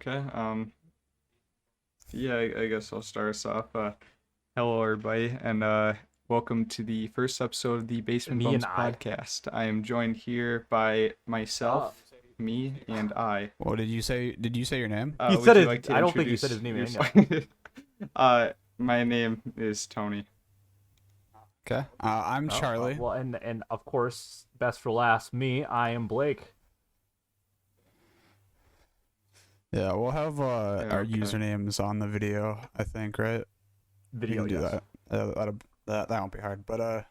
Okay. Yeah, I guess I'll start us off. Hello, everybody, and welcome to the first episode of the Basement Me and Bums I. podcast. I am joined here by myself, me, and I. Well, did you say your name? He Would said you it. like to I don't think he introduce said his name. yourself? My name is Tony. Okay. I'm Charlie. Well, and of course, best for last, me. I am Blake. Yeah, we'll have our okay. usernames on the video, I think, right? Video. We can do Yes. that won't be hard. But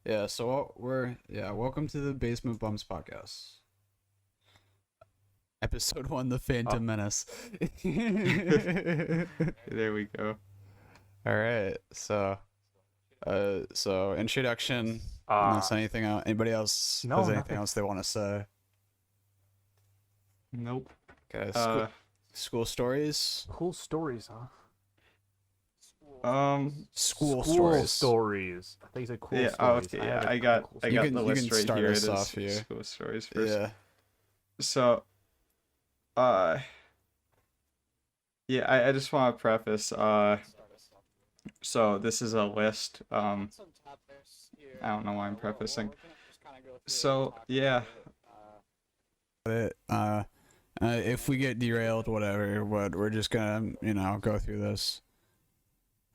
yeah. So welcome to the Basement Bums podcast. Episode 1, The Phantom Menace. There we go. All right. So introduction. Unless anybody else No, has anything nothing. else they want to say. Nope. Okay. Uh, School stories. Cool stories, huh? School stories. stories. I think he said cool Yeah. stories. Okay. have Yeah. a I got cool I You got can- the you list can right start here. us It is off here. school stories first. Yeah. So, yeah, I just want to preface, so this is a list, I don't know why I'm prefacing. So, yeah, If we get derailed, whatever, we're just gonna, go through this,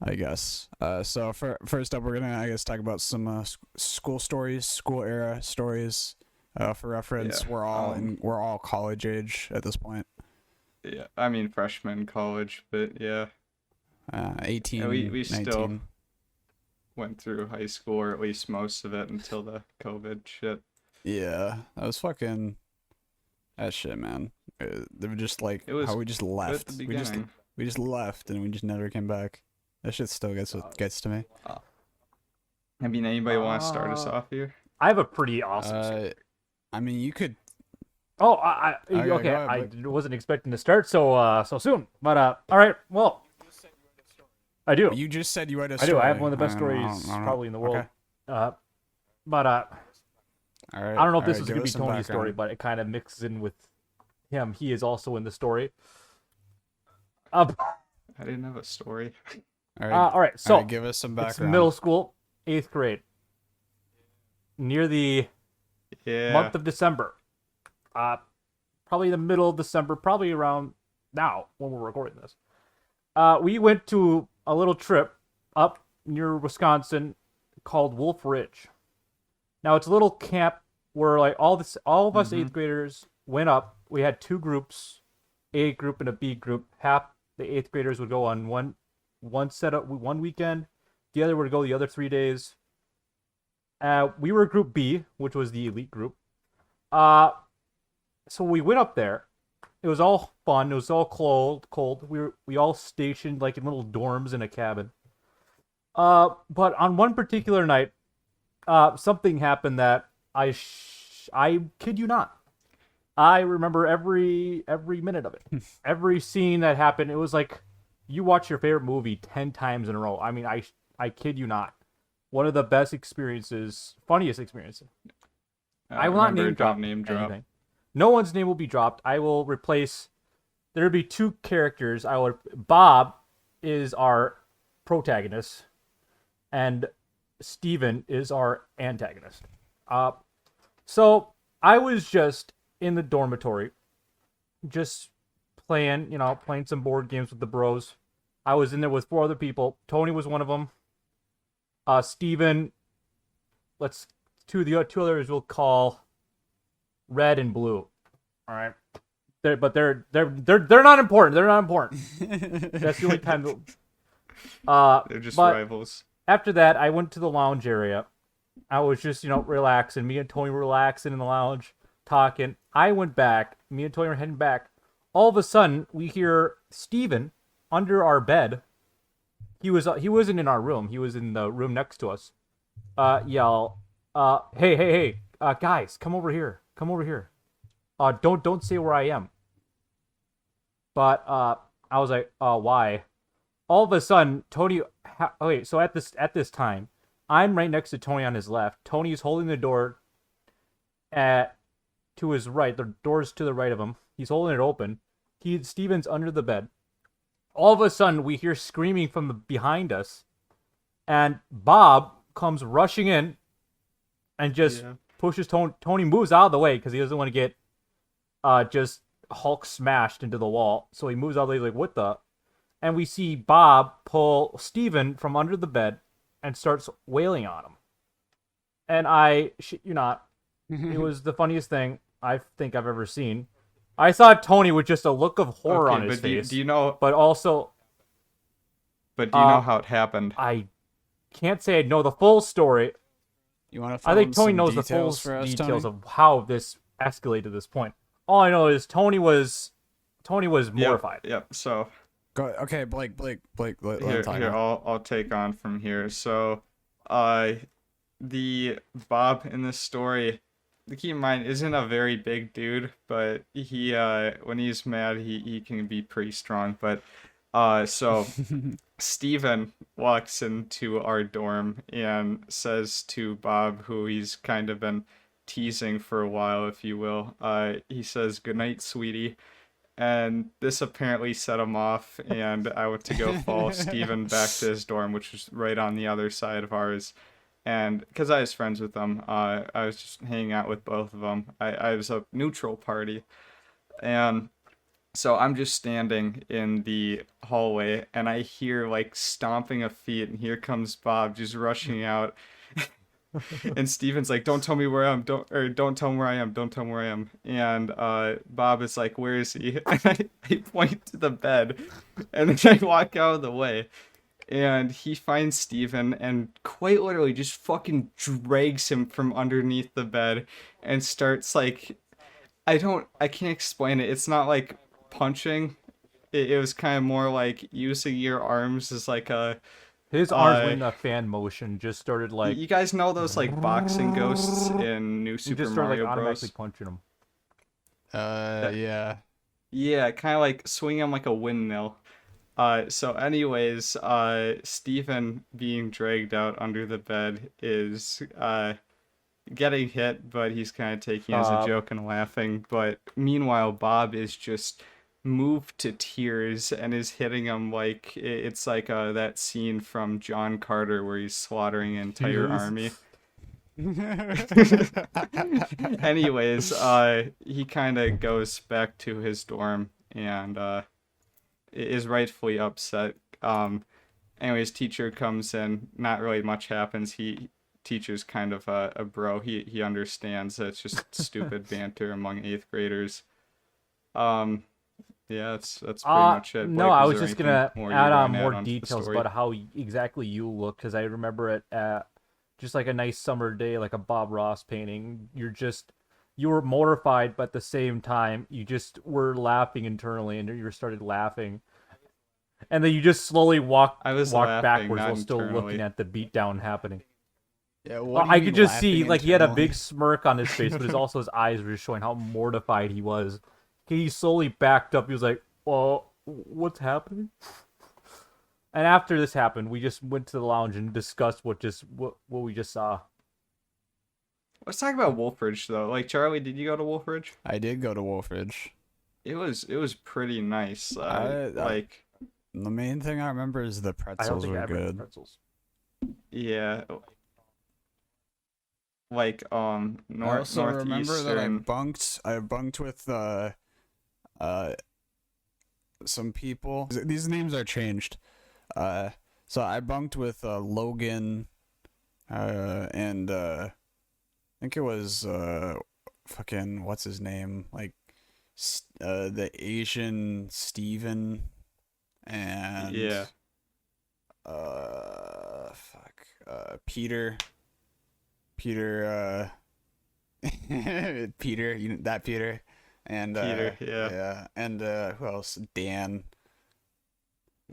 I guess. So first up, we're gonna, I guess, talk about some school stories, school era stories. For reference, Yeah, we're all college age at this point. yeah, I mean freshman college, but yeah, 18, Yeah, we 19. still went through high school, or at least most of it until the COVID shit. Yeah, that was fucking that shit, man. They were just like It was how we just At left. the We just beginning. left and we just never came back. That shit still gets to me. I mean, anybody want to start us Uh, off here? I have a pretty awesome. Story. I mean, you could. Oh, Okay, go okay. ahead, I Blake. wasn't expecting to start so soon, but all right. Well, I do. You just said you had a I story. do. I have one of the best I don't stories know. probably in the world. Okay. But All right. I don't know if this all was right, gonna give be us some Tony's story, background. but it kind of mixes in with him. He is also in the story. I didn't have a story. All right. All right. So give us some it's background. middle school, 8th grade, near the Yeah. month of December. Probably the middle of December, probably around now when we're recording this. We went to a little trip up near Wisconsin called Wolf Ridge. Now it's a little camp where like all of us 8th graders went up. We had two groups, A group and a B group. Half the 8th graders would go on one setup one weekend, the other would go the other 3 days. We were group B, which was the elite group. So we went up there. It was all fun. It was all cold. We all stationed like in little dorms in a cabin. But on one particular night, something happened that I kid you not. I remember every minute of it. Every scene that happened, it was like you watch your favorite movie 10 times in a row. I mean, I kid you not. One of the best experiences, funniest experiences. I will not Remember, name drop don't name drop. anything. No one's name will be dropped. I will replace. There will be two characters. Bob is our protagonist, and Steven is our antagonist. So I was just in the dormitory, just playing some board games with the bros. I was in there with 4 other people. Tony was one of them. Steven, two others we'll call Red and Blue. All right. They're not important. They're not important. That's the only time. They're just but rivals. after that, I went to the lounge area. I was just relaxing. Me and Tony were relaxing in the lounge, talking. I went back. Me and Tony were heading back. All of a sudden, we hear Steven under our bed. He wasn't in our room. He was in the room next to us. Yell, hey, guys, come over here. Come over here. Don't say where I am. But I was like, why? All of a sudden, Tony. Okay, so at this time, I'm right next to Tony on his left. Tony's holding the door to his right. The door's to the right of him. He's holding it open. Steven's under the bed. All of a sudden, we hear screaming from behind us, and Bob comes rushing in and just pushes Tony. Tony moves out of the way because he doesn't want to get just Hulk smashed into the wall. So he moves out of the way, like, what the? And we see Bob pull Steven from under the bed and starts wailing on him. And I shit you not, it was the funniest thing I think I've ever seen. I saw Tony with just a look of horror on his face. Do you know? But also, do you know how it happened? I can't say I know the full story. You want to? I think Tony knows the full details of how this escalated to this point. All I know is Tony was mortified. Yep. So. Go, okay, Blake. Let Here, him talk. I'll take on from here. So, the Bob in this story, keep in mind, isn't a very big dude, but he when he's mad, he can be pretty strong. But so Steven walks into our dorm and says to Bob, who he's kind of been teasing for a while, if you will, he says, "Good night, sweetie." And this apparently set him off, and I went to go follow Steven back to his dorm, which was right on the other side of ours. And because I was friends with them, I was just hanging out with both of them. I was a neutral party. And so I'm just standing in the hallway, and I hear, like, stomping of feet, and here comes Bob just rushing out. And Steven's like, "Don't tell me where I am. Don't tell me where I am. Don't tell me where I am." And Bob is like, "Where is he?" And I point to the bed, and then I walk out of the way, and he finds Steven and quite literally just fucking drags him from underneath the bed and starts, like, I can't explain it. It's not like punching. It was kind of more like using your arms as like a. His arms went in a fan motion, just started like. You guys know those like boxing ghosts in New Super just started Mario like Bros. automatically punching him. Yeah. Yeah, kind of like swinging him like a windmill. So anyways, Steven being dragged out under the bed is getting hit, but he's kind of taking it as a joke and laughing. But meanwhile, Bob is just moved to tears and is hitting him like it's like that scene from John Carter where he's slaughtering an entire army. Anyways, he kind of goes back to his dorm and is rightfully upset. Anyways, teacher comes in. Not really much happens. Teacher's kind of a bro. He understands that it's just stupid banter among 8th graders. Yeah, that's pretty much it. No, Blake, I was was there just anything gonna more add you on wanna more add onto the details story? about how exactly you look, because I remember it at just like a nice summer day, like a Bob Ross painting. You were mortified, but at the same time, you just were laughing internally, and you started laughing, and then you just slowly walked laughing, backwards not while still internally. looking at the beatdown happening. Yeah. I could just see, like, he had a big smirk on his face, but his eyes were just showing how mortified he was. He slowly backed up. He was like, "Well, what's happening?" And after this happened, we just went to the lounge and discussed what we just saw. Let's talk about Wolfridge though. Like, Charlie, did you go to Wolfridge? I did go to Wolfridge. It was pretty nice. Like, the main thing I remember is the I don't pretzels think I were ever had good. pretzels. yeah. Like I also remember that northeastern. I bunked with some people. These names are changed. So I bunked with Logan and I think it was fucking what's his name? Like the Asian Steven and Yeah. Peter Peter Peter, that Peter and Peter, yeah. yeah, and who else? Dan.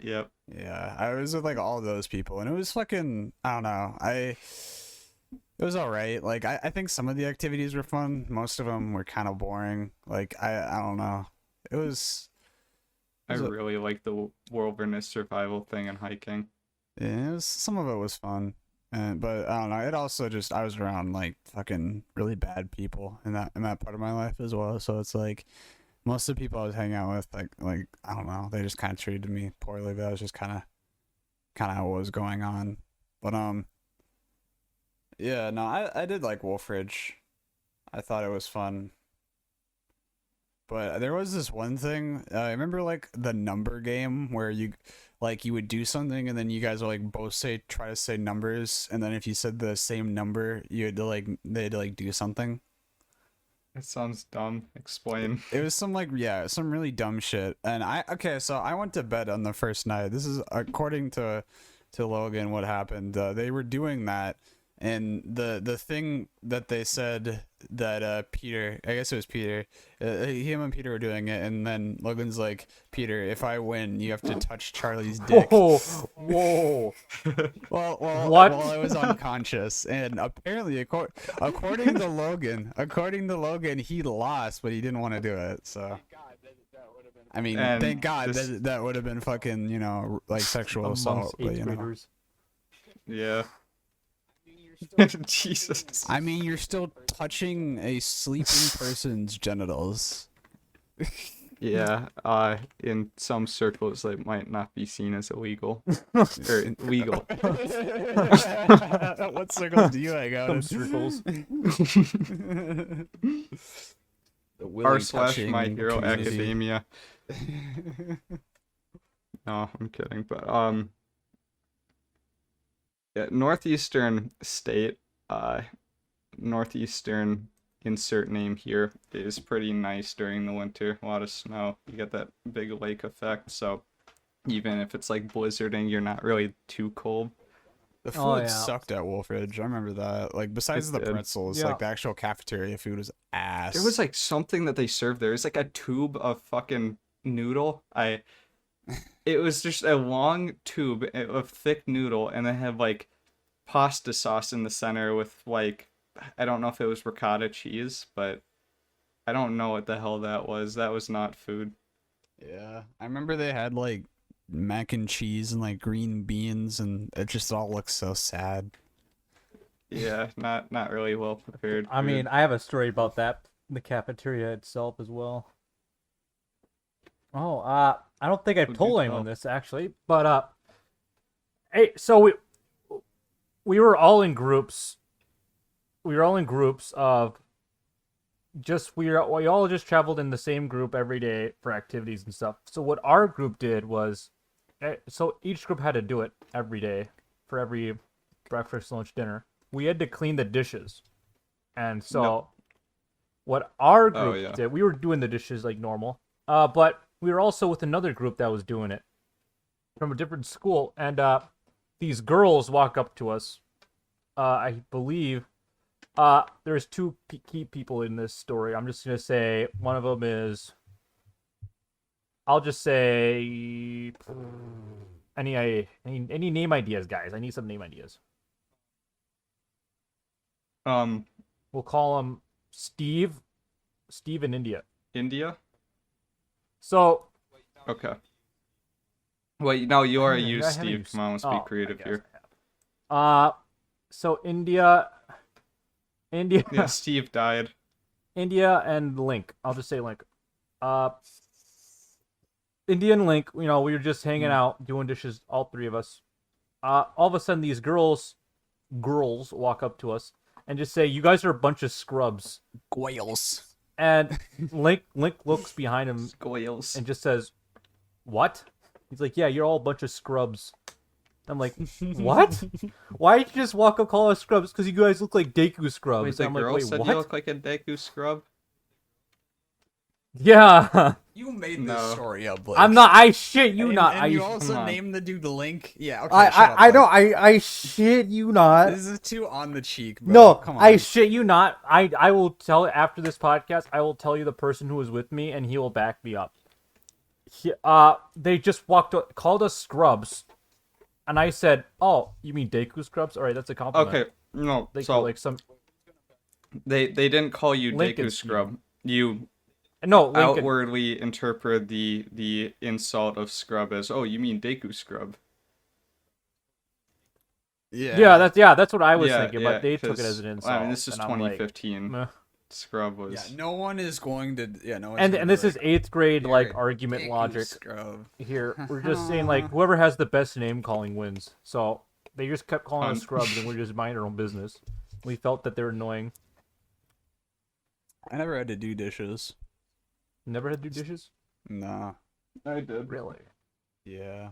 Yep. Yeah, I was with like all of those people, and it was fucking, I don't know, it was all right. Like I think some of the activities were fun. Most of them were kind of boring. Like I don't know. It was I really like the wilderness survival thing and hiking. yeah, some of it was fun. But I don't know. It also just I was around like fucking really bad people in that part of my life as well. So it's like most of the people I was hanging out with, like I don't know, they just kind of treated me poorly. That was just kind of what was going on. But yeah, no, I did like Wolf Ridge. I thought it was fun. But there was this one thing. I remember like the number game where you would do something and then you guys would like both try to say numbers, and then if you said the same number, you had to they had to like do something. It sounds dumb. Explain. It was some some really dumb shit. And so I went to bed on the first night. This is according to Logan what happened. They were doing that, and the thing that they said that Peter, I guess it was Peter, him and Peter were doing it, and then Logan's like, Peter, if I win, you have to touch Charlie's dick. Whoa, whoa. Well, What? Well, I was unconscious, and apparently, according to Logan, he lost, but he didn't want to do it. So, I mean, And thank God this- that would have been fucking, like sexual assault. Amongst But, eighth graders. Yeah. Jesus. I mean, you're still touching a sleeping person's genitals. Yeah. In some circles, that might not be seen as illegal or legal. What circles do you hang out Some in? circles. r/My Hero Academia. No, I'm kidding. But yeah, Northeastern State, Northeastern insert name here is pretty nice during the winter. A lot of snow. You get that big lake effect. So even if it's like blizzarding, you're not really too cold. The food Oh, yeah. sucked at Wolf Ridge. I remember that. Like, besides It the did. pretzels, Yeah. like the actual cafeteria food was ass. There was like something that they served there. It was like a tube of fucking noodle. It was just a long tube of thick noodle, and they had like pasta sauce in the center with like, I don't know if it was ricotta cheese, but I don't know what the hell that was. That was not food. Yeah, I remember they had like mac and cheese and like green beans, and it just all looks so sad. Yeah, not really well prepared. I food. mean, I have a story about that, the cafeteria itself as well. Oh, I don't think I've Would told you anyone tell? this actually, but hey, so we were all in groups. We were all in groups of we all just traveled in the same group every day for activities and stuff. So what our group did was, so each group had to do it every day for every breakfast, lunch, dinner. We had to clean the dishes, and so No. what our Oh, group yeah. did, we were doing the dishes like normal. But we were also with another group that was doing it from a different school, and these girls walk up to us. I believe there's two key people in this story. I'm just gonna say one of them is. I'll just say any name ideas, guys. I need some name ideas. We'll call him Steve. Steve in India. India. So Okay. Wait, no, you are Did I you, have Steve. any- Come on, let's oh, be I creative guess here. I have. So India, Yeah, Steve died. India, and Link. I'll just say Link. India and Link. We were just hanging out, doing dishes, all three of us. All of a sudden, these girls walk up to us and just say, "You guys are a bunch of scrubs." Whales. And Link looks behind him Squeals. and just says, "What?" He's like, "Yeah, you're all a bunch of scrubs." I'm like, "What? Why did you just walk up call us scrubs? Because you guys look like Deku scrubs." Wait, the And I'm girl like, "Wait, said what?" you look like a Deku scrub? Yeah, You made No. this story up, Blake. I'm not. I shit you And, not. and you I also Come on. named the dude Link. Yeah, okay. shut up, I know. Blake. I shit you not. This is too on the cheek. Bro. No, come on. I shit you not. I will tell after this podcast. I will tell you the person who was with me, and he will back me up. They just called us scrubs, and I said, "Oh, you mean Deku scrubs? All right, that's a compliment." Okay, no. They So like some they didn't call you Lincoln Deku scrub. You no Lincoln. outwardly interpret the insult of scrub as, oh, you mean Deku scrub. Yeah. Yeah, that's what I was Yeah, thinking, yeah, but they took it 'cause, as an insult. I mean, this is and I'm like, 2015. meh. Scrub was. Yeah, no one is going to. Yeah, no. One's And gonna and be this is like, 8th grade "You're like a argument dick, you logic scrub." here. We're just saying like whoever has the best name calling wins. So they just kept calling us scrubs, and we're just minding our own business. We felt that they're annoying. I never had to do dishes. Never had to do dishes? Nah. I did. Really? Yeah.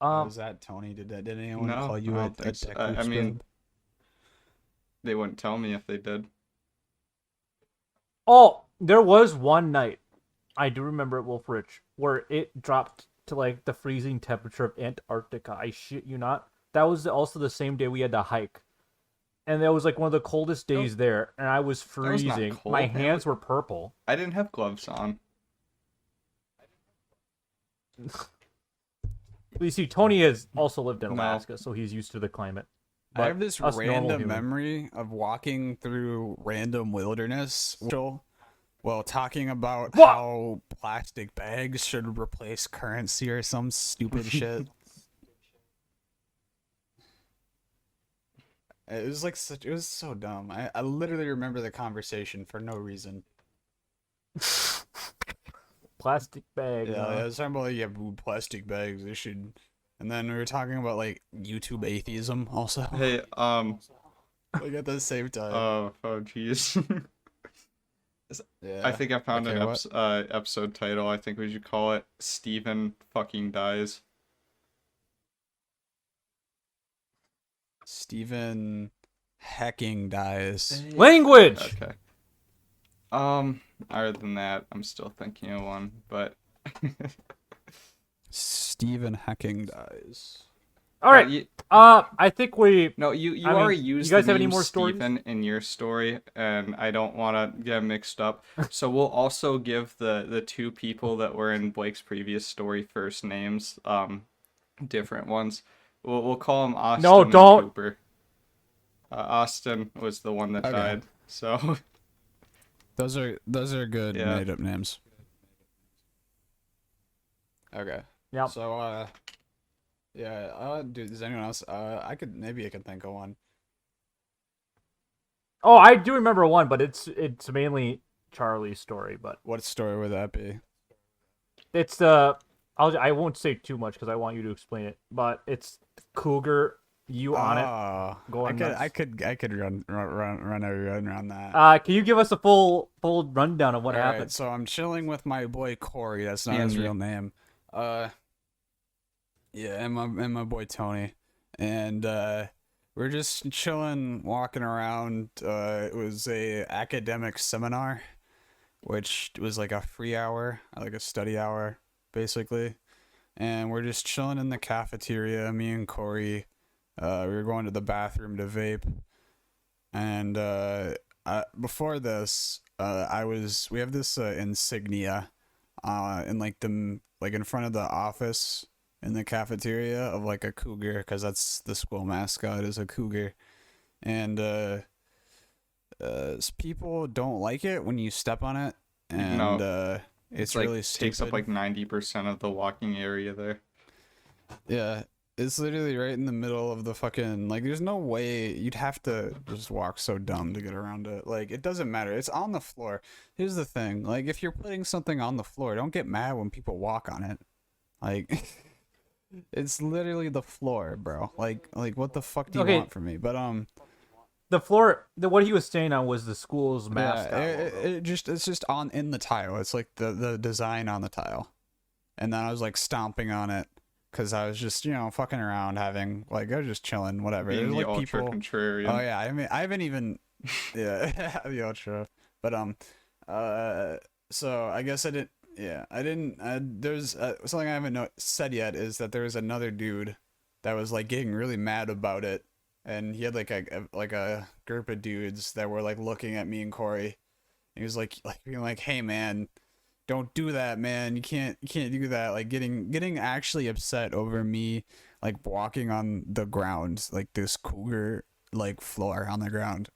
How was Um, that, Tony? Did anyone No, call you I a don't think so. dick I mean, scrub? they wouldn't tell me if they did. oh, there was one night, I do remember at Wolf Ridge, where it dropped to like the freezing temperature of Antarctica. I shit you not. That was also the same day we had to hike. And that was like one of the coldest days there, and I was was not freezing. cold, My man. hands were purple. I didn't have gloves on. You see, Tony has also lived in No. Alaska, so he's used to the climate. I have this us normal random humans- memory of walking through random wilderness while talking about What? how plastic bags should replace currency or some stupid shit. It was like it was so dumb. I literally remember the conversation for no reason. Plastic bag. Yeah, I was talking about like, yeah, plastic bags. They should. And then we were talking about like YouTube atheism also. Hey, Like at the same time. oh, jeez. Yeah. I think I found Okay, an what? episode title. I think we should call it Steven fucking dies. Stephen hecking dies. Language! Okay. Other than that, I'm still thinking of one, but Stephen hecking dies. All right. You, I think we. no, you I mean, already you used guys the have any name more stories? Steven in your story, and I don't want to get mixed up. So we'll also give the two people that were in Blake's previous story first names, different ones. We'll call them Austin No, and don't. Cooper. Austin was the one that Okay. died. So Those are good Yeah. made up names. Okay. Yep. So yeah, dude, does anyone else maybe I could think of one. Oh, I do remember one, but it's mainly Charlie's story. But What story would that be? it's I won't say too much because I want you to explain it. But it's Cougar. You on it? Oh, Going nuts. I could run around that. Can you give us a full rundown of what Alright, happened? so I'm chilling with my boy Corey. That's not And his you. real name. Yeah, and my boy Tony, and we're just chilling, walking around. It was a academic seminar, which was like a free hour, like a study hour, basically. And we're just chilling in the cafeteria. Me and Corey, we were going to the bathroom to vape, and before this, we have this insignia, in in front of the office in the cafeteria of like a cougar, because that's the school mascot is a cougar, and people don't like it when you step on it, and No. it's like really takes up stupid. like 90% of the walking area there. Yeah, it's literally right in the middle of the fucking, like, there's no way you'd have to just walk so dumb to get around it. Like, it doesn't matter. It's on the floor. Here's the thing. Like, if you're putting something on the floor, don't get mad when people walk on it. Like, it's literally the floor, bro. Like what the fuck do you Okay. want from me? But, The floor. What he was saying on was the school's yeah, mascot. logo. it's just in the tile. It's like the design on the tile. And then I was like stomping on it. Cause I was just, fucking around, I was just chilling, whatever. Being There's the like ultra people. contrarian. Oh yeah, I mean, I haven't even, yeah, the ultra, but so I guess I didn't. There's something I haven't said yet is that there was another dude that was like getting really mad about it, and he had like a group of dudes that were like looking at me and Corey. And he was like being like, "Hey man, don't do that, man. You can't do that." Like getting actually upset over me like walking on the ground, like this cougar like floor on the ground.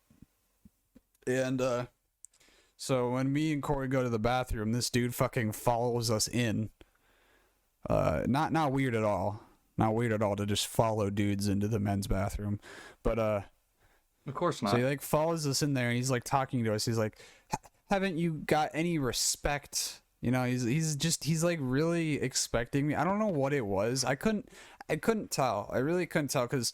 And so when me and Corey go to the bathroom, this dude fucking follows us in. Not weird at all. Not weird at all to just follow dudes into the men's bathroom. But Of course not. So he like follows us in there and he's like talking to us. He's like, haven't you got any respect? You know, he's like really expecting me. I don't know what it was. I couldn't tell. I really couldn't tell because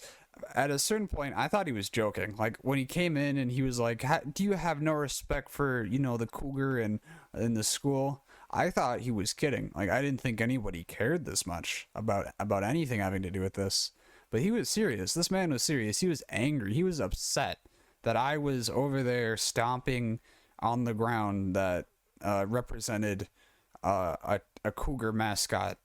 at a certain point I thought he was joking. Like when he came in and he was like, "Do you have no respect for the cougar and in the school?" I thought he was kidding. Like I didn't think anybody cared this much about anything having to do with this. But he was serious. This man was serious. He was angry. He was upset that I was over there stomping on the ground that represented a cougar mascot.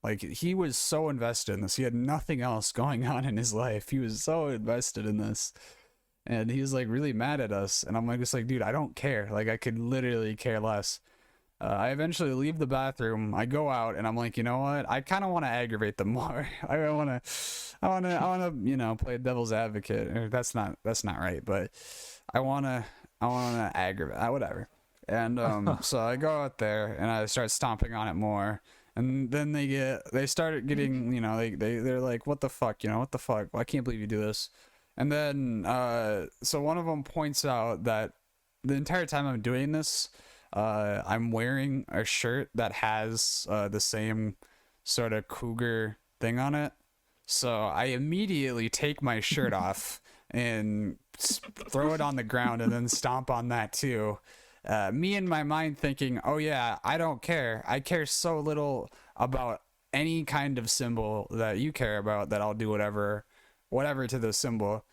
Like he was so invested in this. He had nothing else going on in his life. He was so invested in this. And he was like really mad at us. And I'm like, just like, dude, I don't care. Like I could literally care less. I eventually leave the bathroom. I go out and I'm like, you know what? I kind of want to aggravate them more. I want to play devil's advocate. Or that's not right. But I want to aggravate. Whatever. And so I go out there and I start stomping on it more. And then they started getting, they're like, what the fuck, what the fuck? Well, I can't believe you do this. And then, so one of them points out that the entire time I'm doing this, I'm wearing a shirt that has the same sort of cougar thing on it. So I immediately take my shirt off and throw it on the ground and then stomp on that too. Me in my mind thinking, oh yeah, I don't care. I care so little about any kind of symbol that you care about that I'll do whatever to the symbol.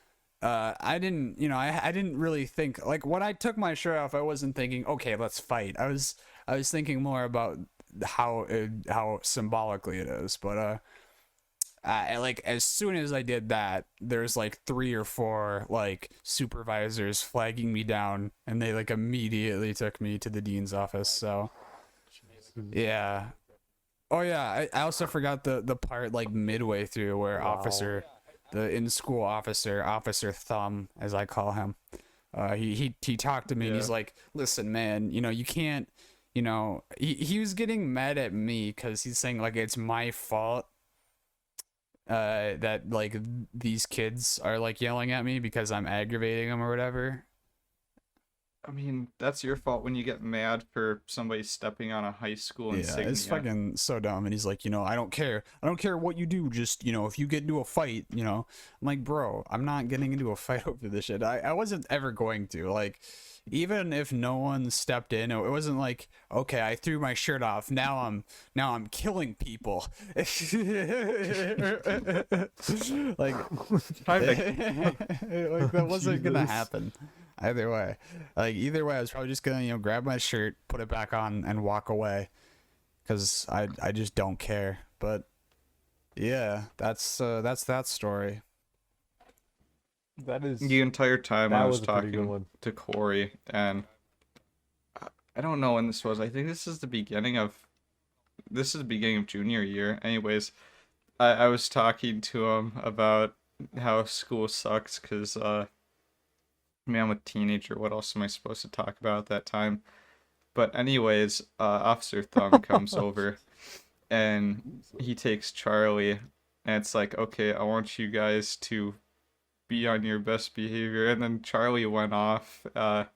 I didn't, I didn't really think like when I took my shirt off, I wasn't thinking, okay, let's fight. I was thinking more about how symbolically it is. But like as soon as I did that, there's like 3 or 4 like supervisors flagging me down, and they like immediately took me to the dean's office. So yeah. Oh yeah, I also forgot the part like midway through where the in-school officer Thumb, as I call him, he talked to me and he's like, listen man, you can't, he was getting mad at me because he's saying like it's my fault that like these kids are like yelling at me because I'm aggravating them or whatever. I mean, that's your fault when you get mad for somebody stepping on a high school insignia. It's fucking so dumb. And he's like, I don't care what you do. Just, if you get into a fight, I'm like, bro, I'm not getting into a fight over this shit. I wasn't ever going to. Like, even if no one stepped in, it wasn't like, okay, I threw my shirt off. Now I'm killing people. like, that wasn't gonna happen. Either way, I was probably just gonna grab my shirt, put it back on, and walk away, because I just don't care. But yeah, that's that story. That is The entire time that I was was a pretty good talking one. to Corey, and I don't know when this was. I think this is the beginning of junior year. Anyways, I was talking to him about how school sucks because mean, I'm a teenager. What else am I supposed to talk about at that time? But anyways, Officer Thumb comes over, and he takes Charlie, and it's like, okay, I want you guys to be on your best behavior. And then Charlie went off. I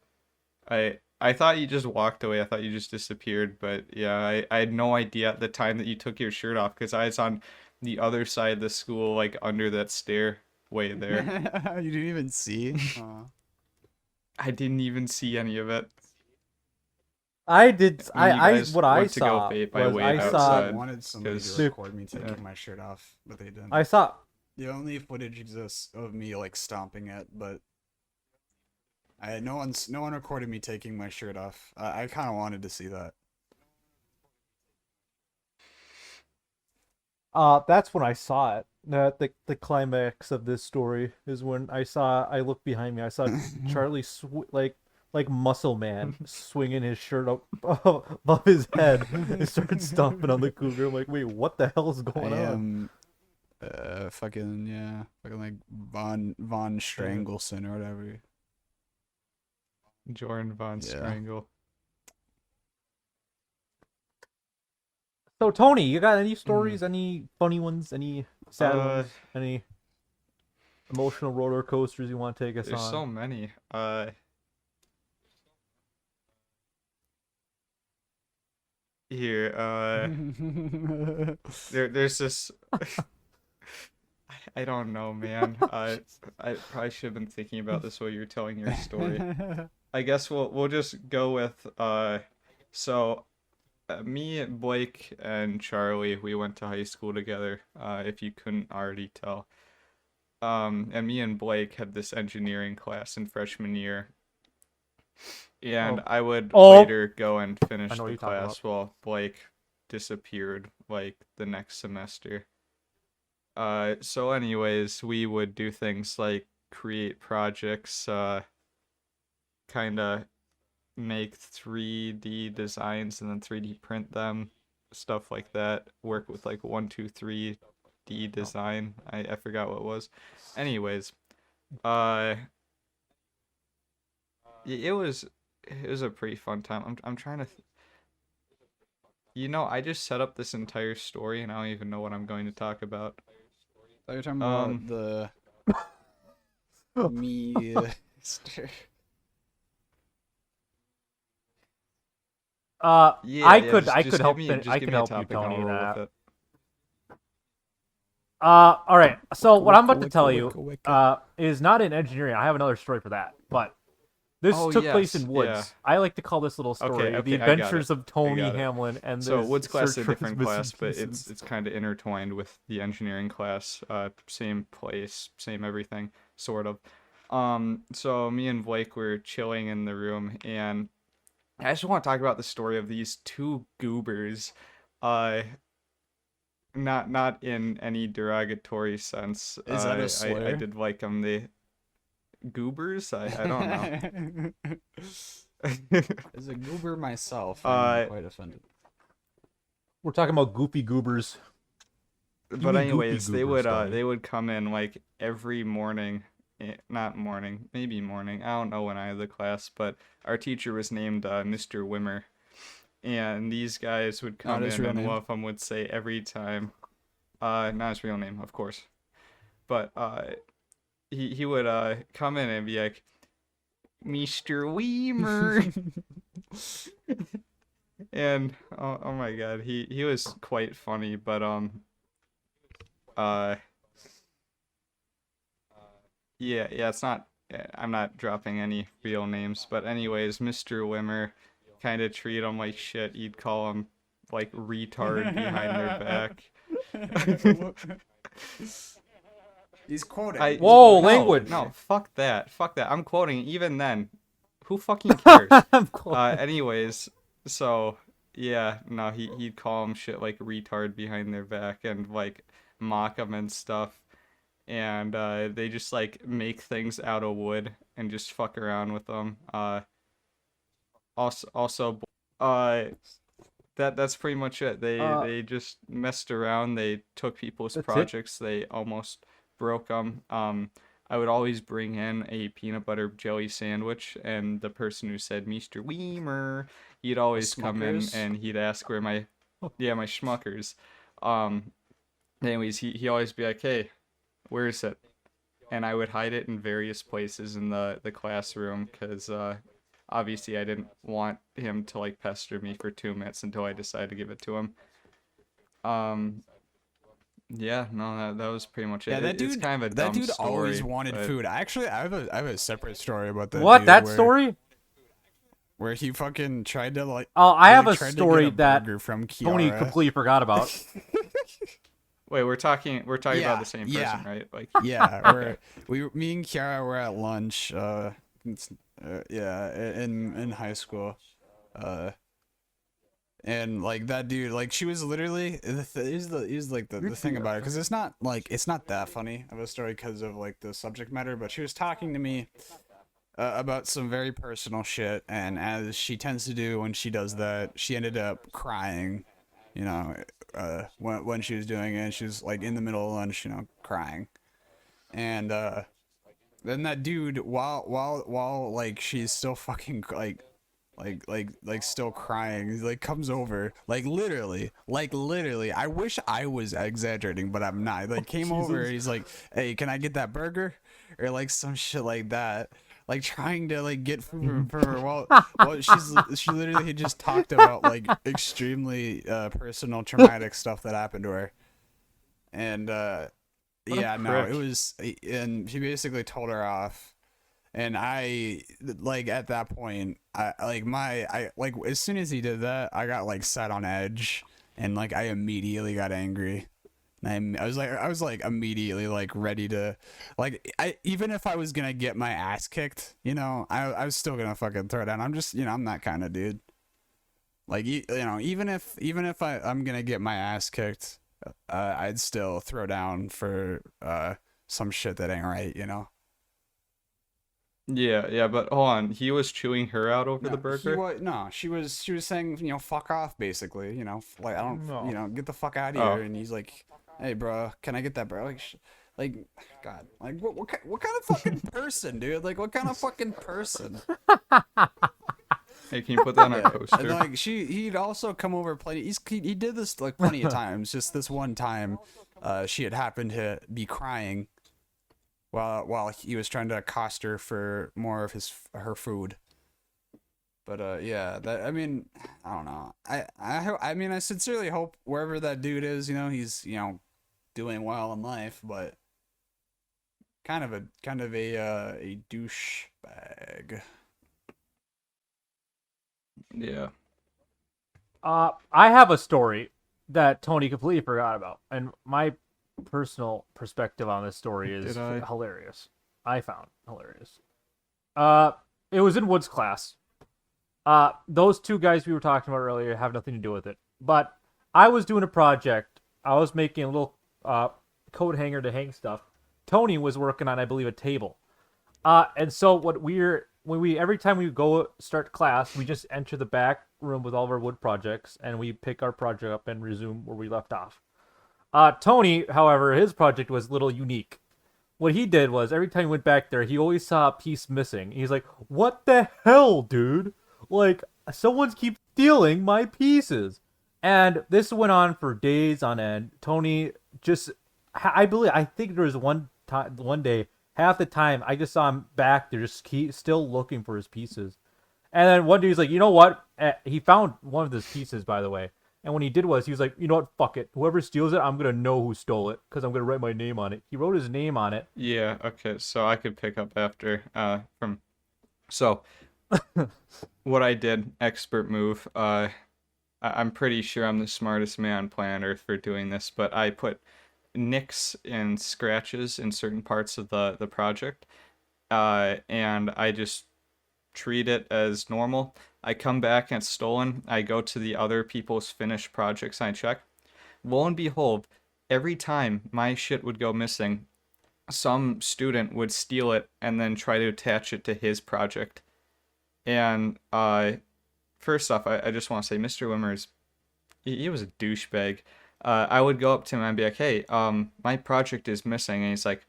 thought you just walked away. I thought you just disappeared. But yeah, I had no idea at the time that you took your shirt off because I was on the other side of the school, like under that stairway there. You didn't even see? I didn't even see any of it. I did. I mean, you I guys what I went to go saw vape. I was waited I saw outside. I wanted somebody because- to record me taking my shirt off, but they didn't. I saw The only footage exists of me like stomping it, but no one recorded me taking my shirt off. I kind of wanted to see that. that's when I saw it. The climax of this story is when I looked behind me. I saw Charlie like Muscle Man swinging his shirt up above his head and started stomping on the cougar. I'm like, wait, what the hell is going on? Fucking like Von Strangleson or whatever. Jordan Von Yeah. Strangle. So Tony, you got any stories? Any funny ones? Any sad ones? Any? emotional roller coasters you want to take us There's on? so many. Here, there's this. I don't know, man. I probably should have been thinking about this while you were telling your story. I guess we'll just go with so me, Blake, and Charlie, we went to high school together. If you couldn't already tell. And me and Blake had this engineering class in freshman year, and Oh. I would Oh. later go and finish I know what the you're talking class while Blake disappeared like the next semester. So anyways, we would do things like create projects, kind of make 3D designs and then 3D print them, stuff like that. Work with like 123D design. I forgot what it was. Anyways, uh, it was a pretty fun time. I'm trying to. I just set up this entire story and I don't even know what I'm going to talk about. So you're talking about the me. Yeah, I yeah, could just give help. me, I just can give me a help you, topic and I'll Tony. roll That. with it. All right. So what I'm about to tell you Wicca. is not in engineering. I have another story for that, but this Oh, took place yes, in Woods. yeah. I like to call this little story Okay, "The I got Adventures it. of Tony got it. Hamlin and So the Woods class is Search a for His different Missing class, but Pieces." it's kind of intertwined with the engineering class. Same place, same everything, sort of. So me and Blake were chilling in the room, and I just want to talk about the story of these two goobers. Uh, not in any derogatory sense. Is that a I slur? did like them. The goobers? I don't know. As a goober myself, Uh, I'm quite offended. We're talking about goofy goobers. But mean goopy anyways, goobers, Tony. they would come in like every morning, not morning, maybe morning. I don't know when I had the class, but our teacher was named Mr. Wimmer, and these guys would come his in, real and name. one of them would say every time, not his real name, of course, but he would come in and be like, Mr. Weimer. And oh my god, he was quite funny, but yeah, it's not, I'm not dropping any real names, but anyways, Mr. Wimmer kind of treat him like shit. He'd call him like retard behind their back. He's quoting. Whoa, No, language. No, fuck that. I'm quoting. Even then, who fucking cares? I'm cool. Anyways, so yeah, no, he'd call him shit like retard behind their back and like mock them and stuff, and they just like make things out of wood and just fuck around with them. Also, that's pretty much it. They just messed around. They took people's That's it? projects. They almost broke them. I would always bring in a peanut butter jelly sandwich, and the person who said Mr. Weimer, he'd always come in Smuckers? and he'd ask where my Schmuckers. Anyways, he always be like, hey, where is it? And I would hide it in various places in the classroom, because obviously I didn't want him to like pester me for 2 minutes until I decided to give it to him. Yeah, no, that was pretty much it. Yeah, that dude. It's kind of a that dumb dude story, always wanted but- food. Actually, I have a separate story about that. What, dude that where, story? Where he fucking tried to like. Oh, I have he a tried to story get a that burger from Tony Kiara. completely forgot about. Wait, we're talking Yeah, about the same person, yeah. right? Like, Yeah, me and Kiara were at lunch. In high school, and like that dude, like she was literally here's the thing about it, because it's not that funny of a story because of like the subject matter, but she was talking to me about some very personal shit, and as she tends to do when she does that, she ended up crying, when she was doing it, and she was like in the middle of lunch, crying, and then that dude, while like she's still fucking like still crying. He like comes over, like literally. I wish I was exaggerating, but I'm not. Like came over, he's like, "Hey, can I get that burger?" Or like some shit like that. Like trying to like get food for her while she literally had just talked about like extremely personal traumatic stuff that happened to her. And yeah, no, it was, and she basically told her off. And I like at that point, I like as soon as he did that, I got like set on edge, and like I immediately got angry. I was like immediately like ready to, like, I even if I was gonna get my ass kicked, you know, I was still gonna fucking throw down. I'm just, you know, I'm that kind of dude. Like you know, even if I'm gonna get my ass kicked, I'd still throw down for some shit that ain't right, you know. Yeah, but hold on. He was chewing her out over No, the burger? she was saying, you know, fuck off, basically, you know, like I don't, No. you know, get the fuck out of Oh. here. And he's like, hey, bro, can I get that, bro? Like, God, like what kind of fucking person, dude? Like, what kind of fucking person? Hey, can you put that on a And poster? like he'd also come over plenty. He did this like plenty of times. Just this one time, she had happened to be crying while he was trying to accost her for more of her food. But yeah, that, I mean, I don't know. I mean, I sincerely hope wherever that dude is, you know, he's, you know, doing well in life, but kind of a douchebag. Yeah. I have a story that Tony completely forgot about, and my personal perspective on this story is Did I? hilarious. I found hilarious. It was in Wood's class. Those two guys we were talking about earlier have nothing to do with it. But I was doing a project. I was making a little coat hanger to hang stuff. Tony was working on, I believe, a table. And so every time we go start class, we just enter the back room with all of our wood projects, and we pick our project up and resume where we left off. Tony, however, his project was a little unique. What he did was every time he went back there, he always saw a piece missing. He's like, "What the hell, dude? Like, someone's keep stealing my pieces." And this went on for days on end. Tony just, I think there was one day, half the time, I just saw him back there, just still looking for his pieces. And then one day he's like, you know what? He found one of his pieces, by the way. And when he did was, he was like, you know what? Fuck it. Whoever steals it, I'm going to know who stole it because I'm going to write my name on it. He wrote his name on it. Yeah, okay, so I could pick up after from so what I did, expert move. I'm pretty sure I'm the smartest man on planet Earth for doing this, but I put nicks and scratches in certain parts of the project, and I just treat it as normal. I come back and it's stolen. I go to the other people's finished projects and I check. Lo and behold, every time my shit would go missing, some student would steal it and then try to attach it to his project. And first off, I just want to say Mr. Wimmers, he was a douchebag. I would go up to him and be like, hey, my project is missing. And he's like,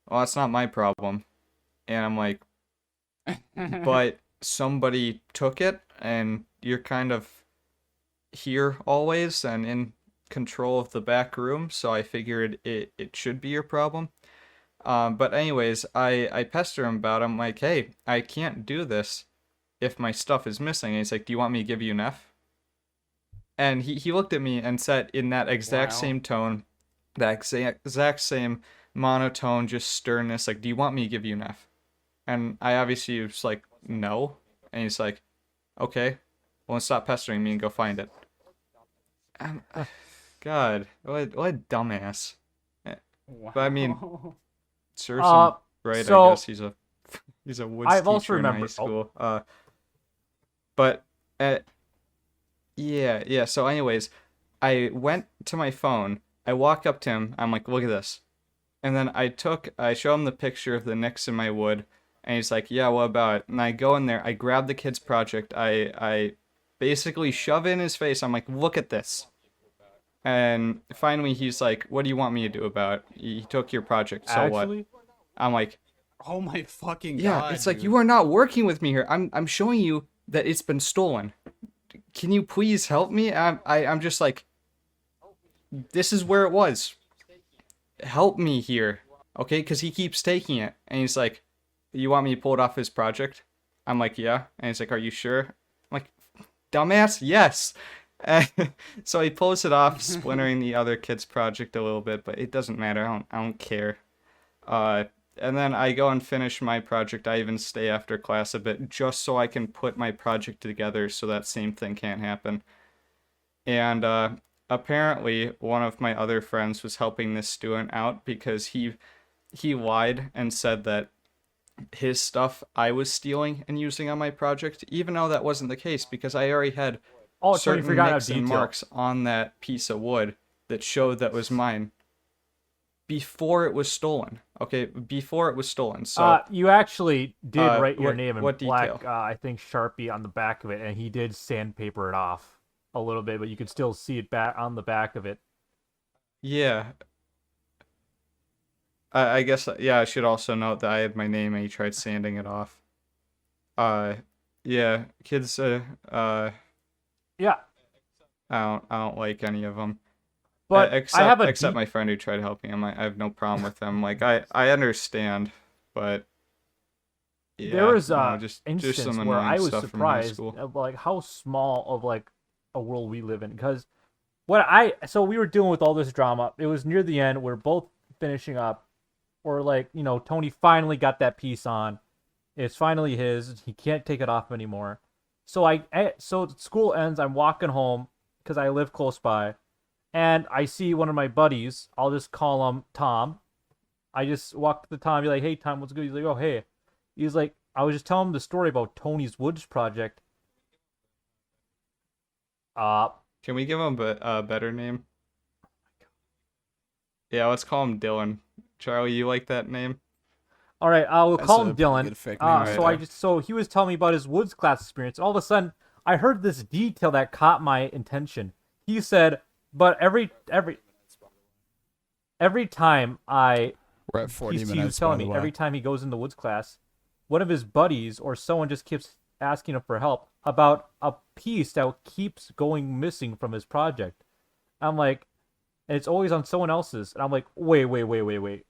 well, that's not my problem. And I'm like, but somebody took it and you're kind of here always and in control of the back room, so I figured it should be your problem. But anyways, I pester him about it. I'm like, hey, I can't do this if my stuff is missing. And he's like, do you want me to give you an F? And he looked at me and said in that exact same tone, that exact same monotone, just sternness, like, do you want me to give you an F? And I obviously was like, no. And he's like, okay, well, stop pestering me and go find it. God, what a dumbass. But I mean, serves him right. so I guess he's a woods I've also teacher in high remembered- school. But yeah. So anyways, I went to my phone. I walk up to him. I'm like, look at this. And then I show him the picture of the nicks in my wood. And he's like, yeah, what about it? And I go in there, I grab the kid's project, I basically shove it in his face. I'm like, look at this. And finally he's like, what do you want me to do about it? He took your project, so Actually, what? I'm like, Oh my fucking yeah, god. it's like, dude. you are not working with me here. I'm showing you that it's been stolen. Can you please help me? I'm just like, this is where it was. Help me here, okay? Because he keeps taking it, and he's like, you want me to pull it off his project? I'm like, yeah. And he's like, are you sure? I'm like, dumbass, yes. And so he pulls it off, splintering the other kid's project a little bit, but it doesn't matter. I don't care. And then I go and finish my project. I even stay after class a bit just so I can put my project together so that same thing can't happen. And apparently one of my other friends was helping this student out because he lied and said that his stuff I was stealing and using on my project, even though that wasn't the case because I already had certain nicks and marks on that piece of wood that showed that was mine before it was stolen. Okay, before it was stolen. So you actually did write your name in what black, detail? I think Sharpie on the back of it, and he did sandpaper it off a little bit, but you could still see it back on the back of it. Yeah. I guess, yeah, I should also note that I had my name and he tried sanding it off. Yeah, kids, Yeah, I don't like any of them. but Except my friend who tried helping him. I have no problem with them. Like, I understand, but yeah, there was just instance some where I annoying was stuff from high surprised school. of like how small of like a world we live in. Because so we were dealing with all this drama. It was near the end. We're both finishing up, or like Tony finally got that piece on. It's finally his. He can't take it off anymore. So so school ends. I'm walking home because I live close by, and I see one of my buddies. I'll just call him Tom. I just walk to the Tom, be like, "Hey, Tom, what's good?" He's like, "Oh, hey." He's like, I was just telling him the story about Tony's Woods project. Can we give him a better name? Yeah, let's call him Dylan. Charlie, you like that name? All right, we'll That's call a him pretty Dylan. good fake name right there. So he was telling me about his Woods class experience. All of a sudden, I heard this detail that caught my attention. He said, "But every time We're at 40 he minutes. was telling by the me way. every time he goes into Woods class, one of his buddies or someone just keeps asking him for help about a piece that keeps going missing from his project." I'm like, and it's always on someone else's, and I'm like, wait.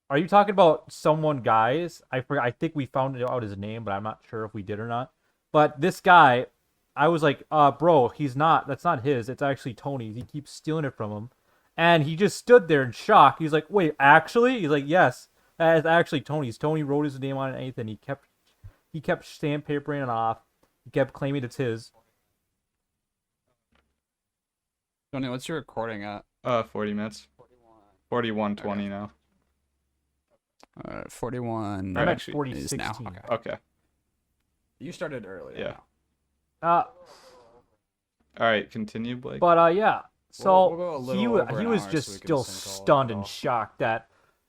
Are you talking about someone, guys? I forgot. I think we found out his name, but I'm not sure if we did or not. But this guy, I was like, bro, that's not his. It's actually Tony's. He keeps stealing it from him. And he just stood there in shock. He's like, wait, actually? He's like, yes, that is actually Tony's. Tony wrote his name on it and anything. He kept sandpapering it off. He kept claiming it's his. Tony, what's your recording at? 40 minutes. 41:20 now. 41. I'm at actually, it is now. 40:16. Okay. Okay. You started earlier. Yeah. now. All right, continue, Blake. But yeah, so We'll go a little he over an was hour just so we can still sync all of stunned it and all. shocked that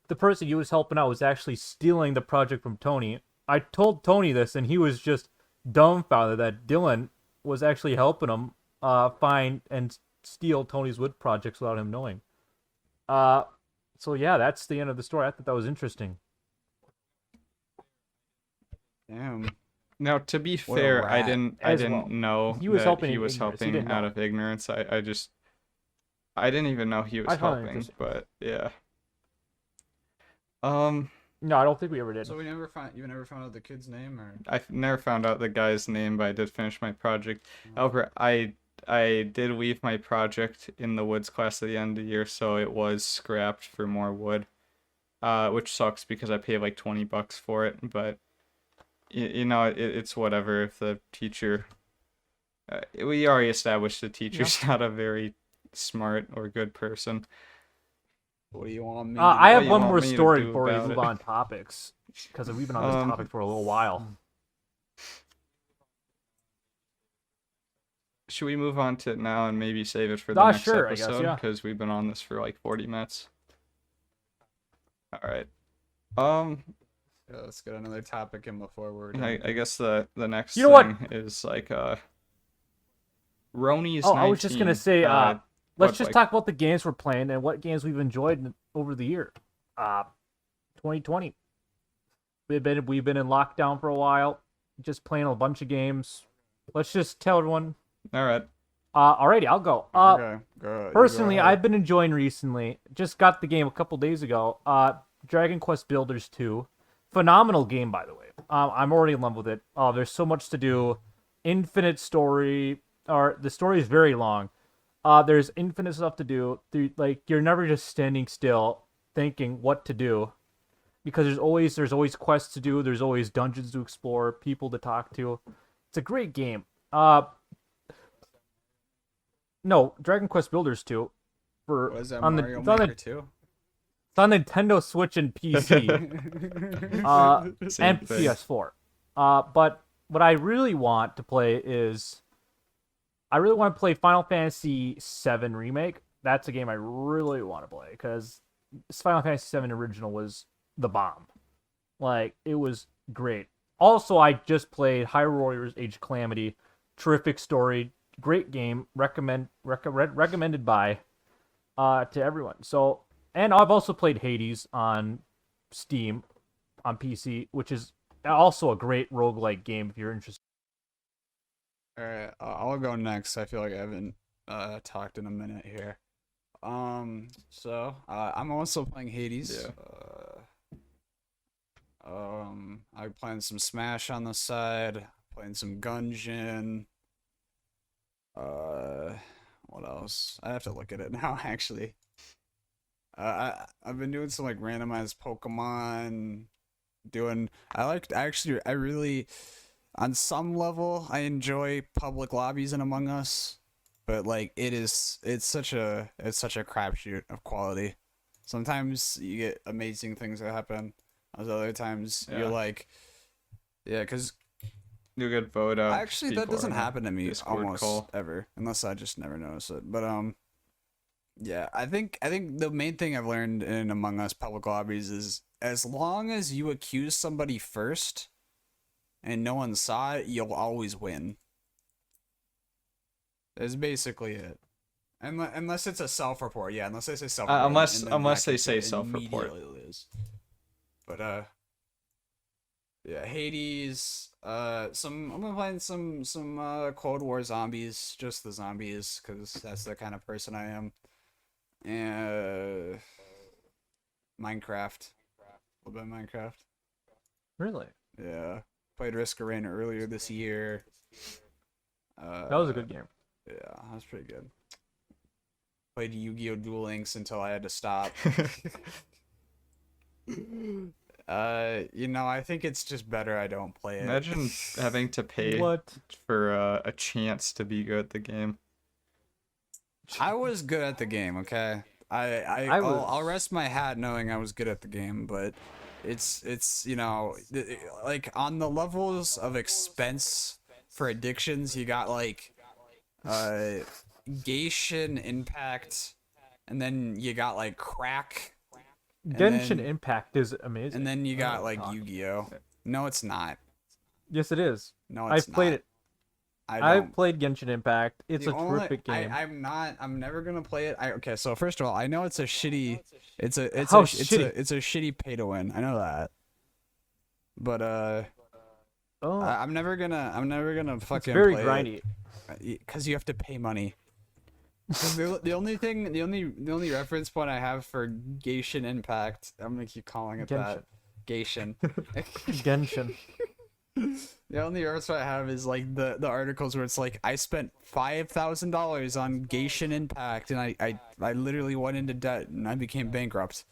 the person he was helping out was actually stealing the project from Tony. I told Tony this, and he was just dumbfounded that Dylan was actually helping him find and steal Tony's wood projects without him knowing. So yeah, that's the end of the story. I thought that was interesting. Damn. Now, to be What a fair, I rat. didn't As well. know He was that helping he in was ignorance. He helping didn't out know. of ignorance. I didn't even know he was I found it helping, interesting. but yeah. No, I don't think we ever did. So you never found out the kid's name, or? I've never found out the guy's name, but I did finish my project. However, I did leave my project in the woods class at the end of the year, so it was scrapped for more wood, which sucks because I paid like $20 for it. But it's whatever. If the teacher, we already established the teacher's not a very smart or good person. What do you want me? To I do? have you one want more me to story do before we about move it? on topics, because we've been on this topic for a little while. Should we move on to it now and maybe save it for the next Sure, I guess, episode? yeah. Because we've been on this for like 40 minutes. All right. Yeah, let's get another topic in before we're I guess the next You know what? thing is like Roni's Oh, I was just gonna 19. say, what, let's just like- talk about the games we're playing and what games we've enjoyed over the year. 2020. We've been in lockdown for a while. just playing a bunch of games. Let's just tell everyone. All right. Alrighty, I'll go. Okay, go. Personally, you go ahead. I've been enjoying recently. Just got the game a couple days ago. Dragon Quest Builders 2. Phenomenal game, by the way. I'm already in love with it. There's so much to do. Infinite story. Or the story is very long. There's infinite stuff to do. Like you're never just standing still thinking what to do, because there's always quests to do. There's always dungeons to explore, people to talk to. It's a great game. No, Dragon Quest Builders 2 for Was that on the Mario it's on, Maker the, 2? it's on Nintendo Switch and PC. Same And thing. PS4. But what I really want to play is I really want to play Final Fantasy VII Remake. That's a game I really want to play because Final Fantasy VII Original was the bomb. Like, it was great. Also, I just played Hyrule Warriors Age of Calamity. Terrific story. Great game. Recommended by to everyone. So, and I've also played Hades on Steam on PC, which is also a great roguelike game if you're interested. All right, I'll go next. I feel like I haven't talked in a minute here. So I'm also playing Hades. Yeah. I'm playing some Smash on the side. Playing some Gungeon. What else? I have to look at it now, actually. I've been doing some like randomized Pokemon. I really, on some level, I enjoy public lobbies in Among Us, but like it's such a crapshoot of quality. Sometimes you get amazing things that happen. Other times Yeah. you're like, yeah, because You get vote out. actually that people doesn't in a happen to me Discord almost call. ever, unless I just never notice it. But yeah, I think the main thing I've learned in Among Us public lobbies is as long as you accuse somebody first and no one saw it, you'll always win. That's basically it. Unless it's a self-report, yeah. Unless they say self-report, Unless- and then unless that they kicks say it self-report. immediately lose. But yeah, Hades. I'm gonna play some Cold War zombies, just the zombies, because that's the kind of person I am. And Minecraft, a little bit of Minecraft. Really? Yeah, played Risk of Rain earlier this year. That was a good game. Yeah, that was pretty good. Played Yu-Gi-Oh! Duel Links until I had to stop. I think it's just better I don't play it. Imagine having to pay What? for a chance to be good at the game. I was good at the game, okay? I'll rest my hat knowing I was good at the game, but it's like on the levels of expense for addictions, you got like Genshin Impact, and then you got like crack, Genshin then- Impact is amazing. and then you got Oh, like God. Yu-Gi-Oh! No, it's not. Yes, it is. No, it's I've played not. it. I I've don't. played Genshin Impact. It's The a only- terrific game. I'm never gonna play it. Okay, so first of all, I know it's a shitty. It's a How it's shitty? a shitty pay to win. I know that. But Oh, I'm never gonna it's fucking very play grindy. because you have to pay money. 'Cause the only reference point I have for Genshin Impact, I'm gonna keep calling it that. Genshin. Genshin. The only reference I have is like the articles where it's like I spent $5,000 on Genshin Impact and I literally went into debt and I became bankrupt.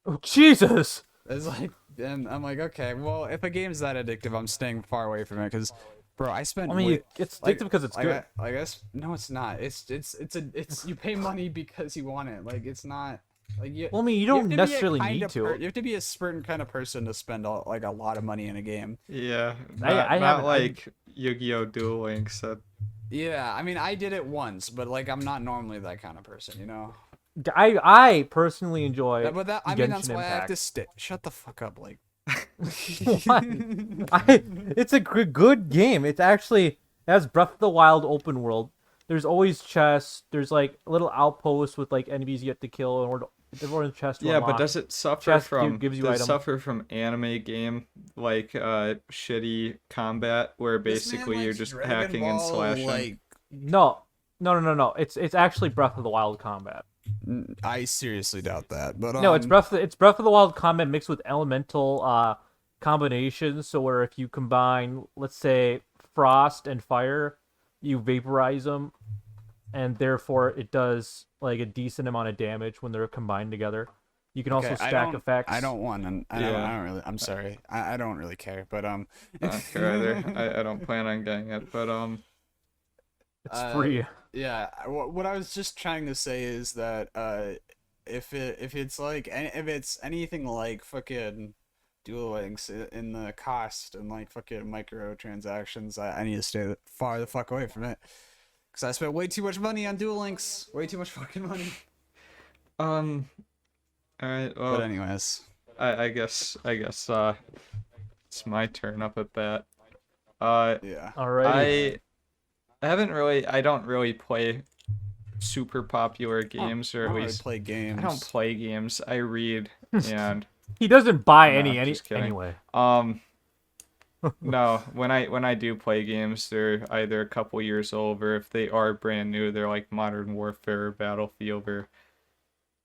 Oh, Jesus! It's like, and I'm like, okay, well, if a game's that addictive, I'm staying far away from it because, bro, I spent. I mean, it's addictive because it's good. I guess no, it's not. It's you pay money because you want it. Like it's not like you. Well, I mean, you you don't have to be a necessarily kind need of to. You have to be a certain kind of person to spend a lot of money in a game. Yeah, I not haven't- like Yu-Gi-Oh! Duel Links. Yeah, I mean, I did it once, but like I'm not normally that kind of person, you know. I personally enjoy. But that I mean, that's Genshin why I have to Impact. shut the fuck up, like. What? It's a good game. It's actually it has Breath of the Wild open world. There's always chests. There's like little outposts with like enemies you have to kill in order to The orange chest to Yeah, but unlock. does it suffer Chest from gives you does it item. suffer from anime game like shitty combat where This man basically you're likes just Dragon hacking and Ball, slashing? like No. It's actually Breath of the Wild combat. I seriously doubt that. But No, it's Breath of the Wild combat mixed with elemental combinations. So where if you combine, let's say, frost and fire, you vaporize them, and therefore it does like a decent amount of damage when they're combined together. You can also Okay, stack effects. I don't want to. I Yeah. don't really. I'm sorry. I don't really care. But I don't care either. I don't plan on getting it, but It's free. Yeah. What I was just trying to say is that if it's anything like fucking Duel Links in the cost and like fucking microtransactions, I need to stay far the fuck away from it. Cause I spent way too much money on Duel Links. Way too much fucking money. all right. Well, But anyways. I guess it's my turn up at bat. Yeah. Alrighty. I don't really play super popular games, or I at don't really least play games. I don't play games. I read, and He doesn't buy No, any just kidding. anyway. no, when I do play games, they're either a couple years old, or if they are brand new, they're like Modern Warfare or Battlefield, or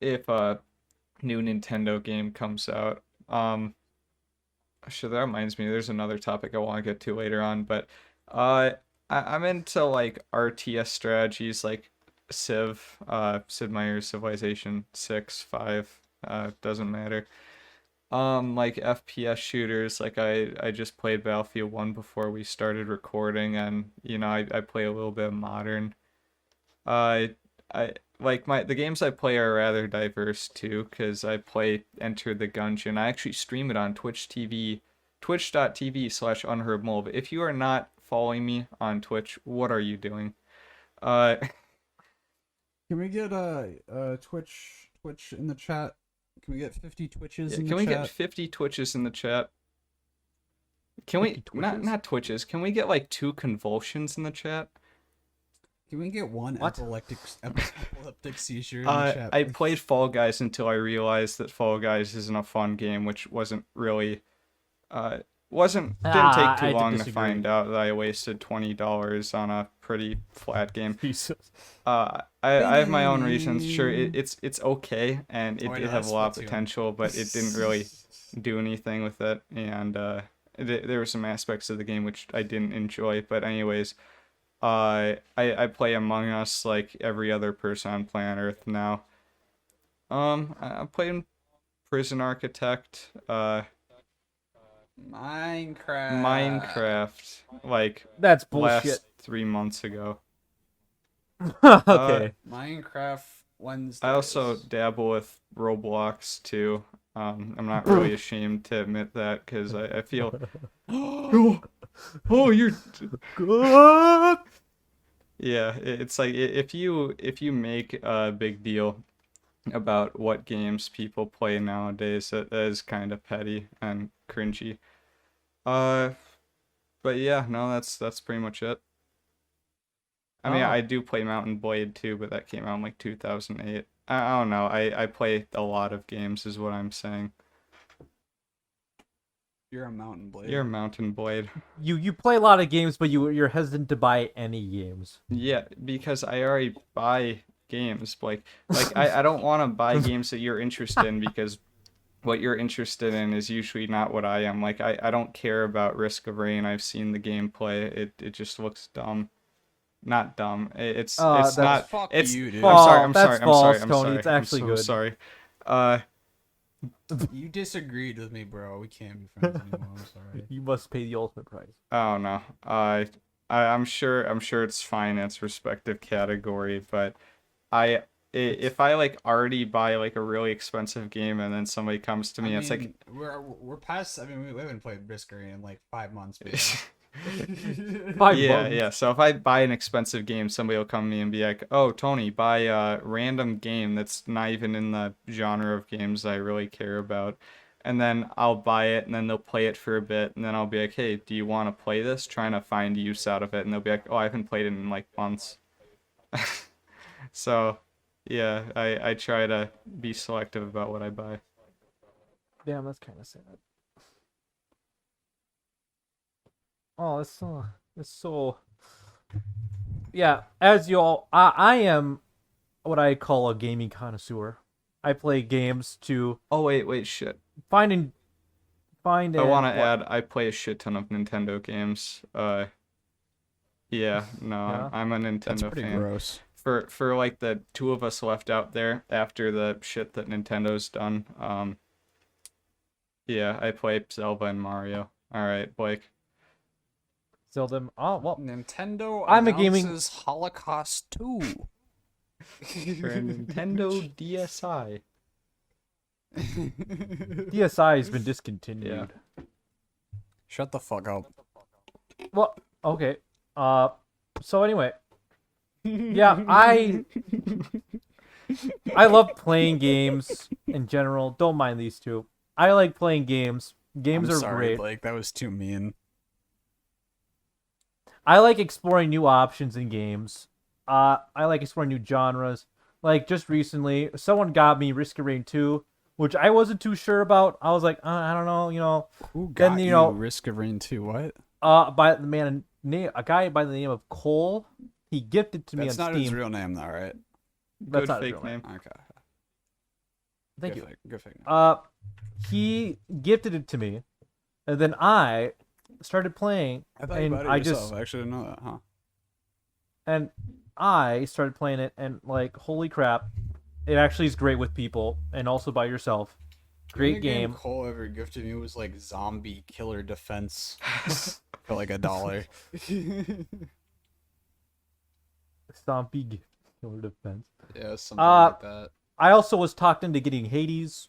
if a new Nintendo game comes out. Sure, that reminds me, there's another topic I want to get to later on, but I'm into like RTS strategies like Civ, Sid Meier's Civilization 6, 5, doesn't matter. Like FPS shooters, like I just played Battlefield 1 before we started recording, and I play a little bit of modern. I like the games I play are rather diverse too, because I play Enter the Gungeon. I actually stream it on Twitch TV, twitch.tv/unheardmold. If you are not following me on Twitch, what are you doing? Uh, Can we get Twitch in the chat? Can we get 50 Twitches yeah, in the can we chat? get 50 Twitches in the chat? Can we 50 not Twitches? not Twitches? Can we get like 2 convulsions in the chat? Can we get one What? epileptic seizure in the chat? I please? played Fall Guys until I realized that Fall Guys isn't a fun game, which wasn't really didn't take too I long to disagree. find out that I wasted $20 on a pretty flat game. Jesus. I have my own reasons. Sure, it's okay, and it Oh, I did know, have a that's lot of Splatoon. potential, but it didn't really do anything with it, and there were some aspects of the game which I didn't enjoy. But anyways, I play Among Us like every other person on planet Earth now. I'm playing Prison Architect, Minecraft, like That's last bullshit. 3 months ago. Okay. Minecraft Wednesdays. I also dabble with Roblox too. I'm not really ashamed to admit that, because I feel. Oh, you're. Good. Yeah, it's like if you make a big deal about what games people play nowadays, that is kind of petty and cringy. But yeah, no, that's pretty much it. I mean, Oh. I do play Mountain Blade too, but that came out in like 2008. I don't know. I play a lot of games, is what I'm saying. You're a Mountain Blade. You're Mountain Blade. You play a lot of games, but you're hesitant to buy any games. Yeah, because I already buy games. Like I don't want to buy games that you're interested in, because what you're interested in is usually not what I am. Like I don't care about Risk of Rain. I've seen the gameplay. It just looks dumb. Not dumb. It's that's- not. Fuck It's. you, dude. I'm sorry. I'm That's sorry. I'm false, sorry. I'm Tony. sorry. It's actually I'm so good. sorry. You disagreed with me, bro. We can't be friends anymore. I'm sorry. You must pay the ultimate price. I don't know. I'm sure it's fine in its respective category, but if I like already buy like a really expensive game and then somebody comes to me, it's like we're past. I mean, we haven't played Risk of Rain in like 5 months. But 5 yeah, bucks. yeah. So if I buy an expensive game, somebody will come to me and be like, "Oh, Tony, buy a random game that's not even in the genre of games I really care about." And then I'll buy it, and then they'll play it for a bit, and then I'll be like, "Hey, do you want to play this?" Trying to find use out of it, and they'll be like, "Oh, I haven't played it in like months." So, yeah, I try to be selective about what I buy. Damn, that's kind of sad. Oh, that's so. Yeah, as you all, I am what I call a gaming connoisseur. I play games to Oh wait, shit. find and find I and want to what? add I play a shit ton of Nintendo games. Yeah, no, Yeah. I'm a That's Nintendo pretty fan. gross. For like the two of us left out there after the shit that Nintendo's done. Yeah, I play Zelda and Mario. All right, Blake. Zelda. Oh well, Nintendo I'm a gaming- announces Holocaust 2. For a Nintendo DSi. DSi has been discontinued. Shut the fuck up. Well, okay. So anyway, yeah, I love playing games in general. Don't mind these two. I like playing games. Games I'm are sorry, great. Blake, that was too mean. I like exploring new options in games. I like exploring new genres. Like just recently, someone got me Risk of Rain 2, which I wasn't too sure about. I was like, I don't know, Who Then, got you you know- Risk of Rain 2? What? by the man name, a guy by the name of Cole. He gifted to me That's on not Steam. his real name, though, right? That's Good not his fake real name. name. Okay. Thank Good you. Fake, good fake name. He gifted it to me, and then I started playing, I thought you and bought it I yourself. just I actually didn't know that, huh? and I started playing it, and like, holy crap, it actually is great with people, and also by yourself. Great The only game. Cole ever gifted me was like Zombie Killer Defense for like $1. Zombie Killer Defense. Yeah, something Uh, like that. I also was talked into getting Hades.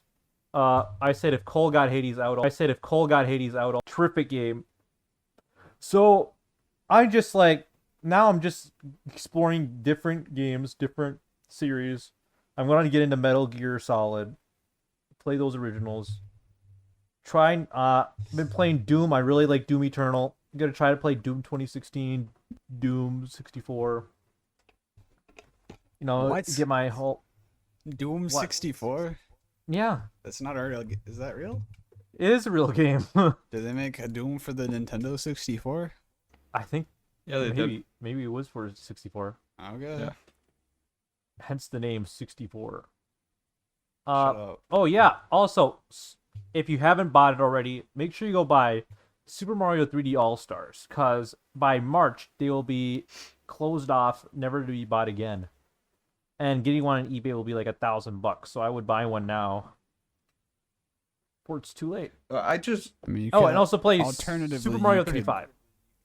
I said if Cole got Hades out, terrific game. So I just like now I'm just exploring different games, different series. I'm going to get into Metal Gear Solid, play those originals. Been playing Doom. I really like Doom Eternal. I'm gonna try to play Doom 2016, Doom 64. What? Get my whole Doom what? 64? yeah. That's not a real. Is that real? It is a real game. Did they make a Doom for the Nintendo 64? I think Yeah, they did. maybe it was for 64. Okay. Yeah. Hence the name 64. Shut up. Oh yeah. Also, if you haven't bought it already, make sure you go buy Super Mario 3D All Stars, cause by March they will be closed off, never to be bought again. And getting one on eBay will be like $1,000. So I would buy one now. Before it's too late. I just I mean, you Oh, could- and also play alternatively, Super Mario you could- 35.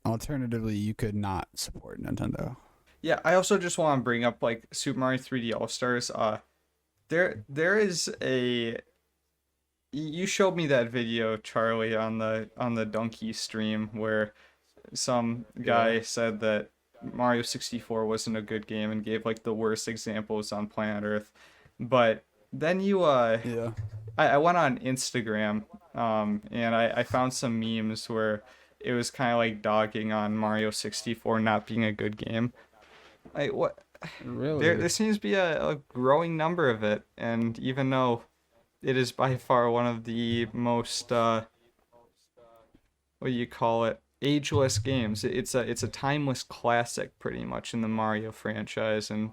Alternatively, you could not support Nintendo. Yeah, I also just want to bring up like Super Mario 3D All Stars. There is a. You showed me that video, Charlie, on the Donkey stream where some guy said that Mario 64 wasn't a good game and gave like the worst examples on planet Earth. But then Yeah. I went on Instagram, and I found some memes where it was kind of like dogging on Mario 64 not being a good game. Like what? Really? There seems to be a growing number of it, and even though it is by far one of the most what do you call it, ageless games. It's a timeless classic pretty much in the Mario franchise, and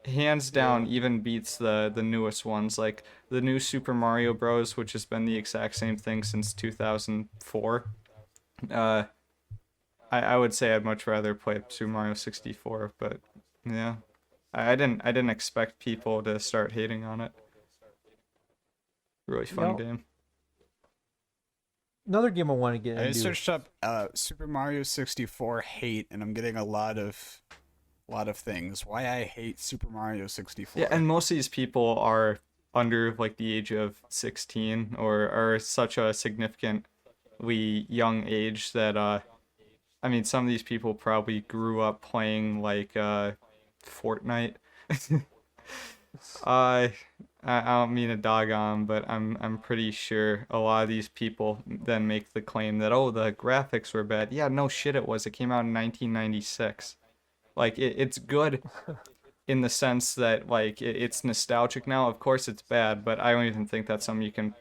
hands down even beats the newest ones, like the new Super Mario Bros, which has been the exact same thing since 2004. I would say I'd much rather play Super Mario 64, but yeah, I didn't expect people to start hating on it. Really fun Yep. game. Another game I want to get I into. searched up Super Mario 64 hate, and I'm getting a lot of things. Why I hate Super Mario 64. Yeah, and most of these people are under like the age of 16 or are such a significantly young age that I mean, some of these people probably grew up playing like Fortnite. I don't mean to dog on, but I'm pretty sure a lot of these people then make the claim that, oh, the graphics were bad. Yeah, no shit, it was. It came out in 1996. Like it's good. in the sense that like it's nostalgic now. Of course it's bad, but I don't even think that's something you can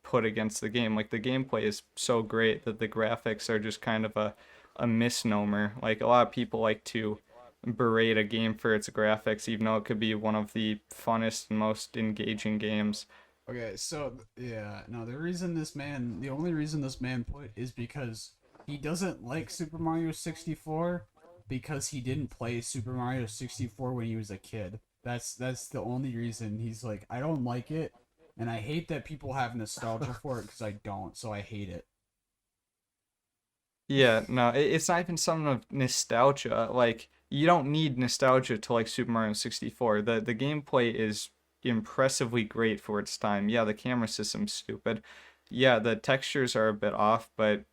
put against the game. Like the gameplay is so great that the graphics are just kind of a misnomer. Like a lot of people like to berate a game for its graphics, even though it could be one of the funnest and most engaging games. Okay, so yeah, no, the only reason this man put is because he doesn't like Super Mario 64 because he didn't play Super Mario 64 when he was a kid. That's the only reason. He's like, I don't like it, and I hate that people have nostalgia for it because I don't, so I hate it. Yeah, no, it's not even something of nostalgia. Like you don't need nostalgia to like Super Mario 64. The gameplay is impressively great for its time. Yeah, the camera system's stupid. Yeah, the textures are a bit off, but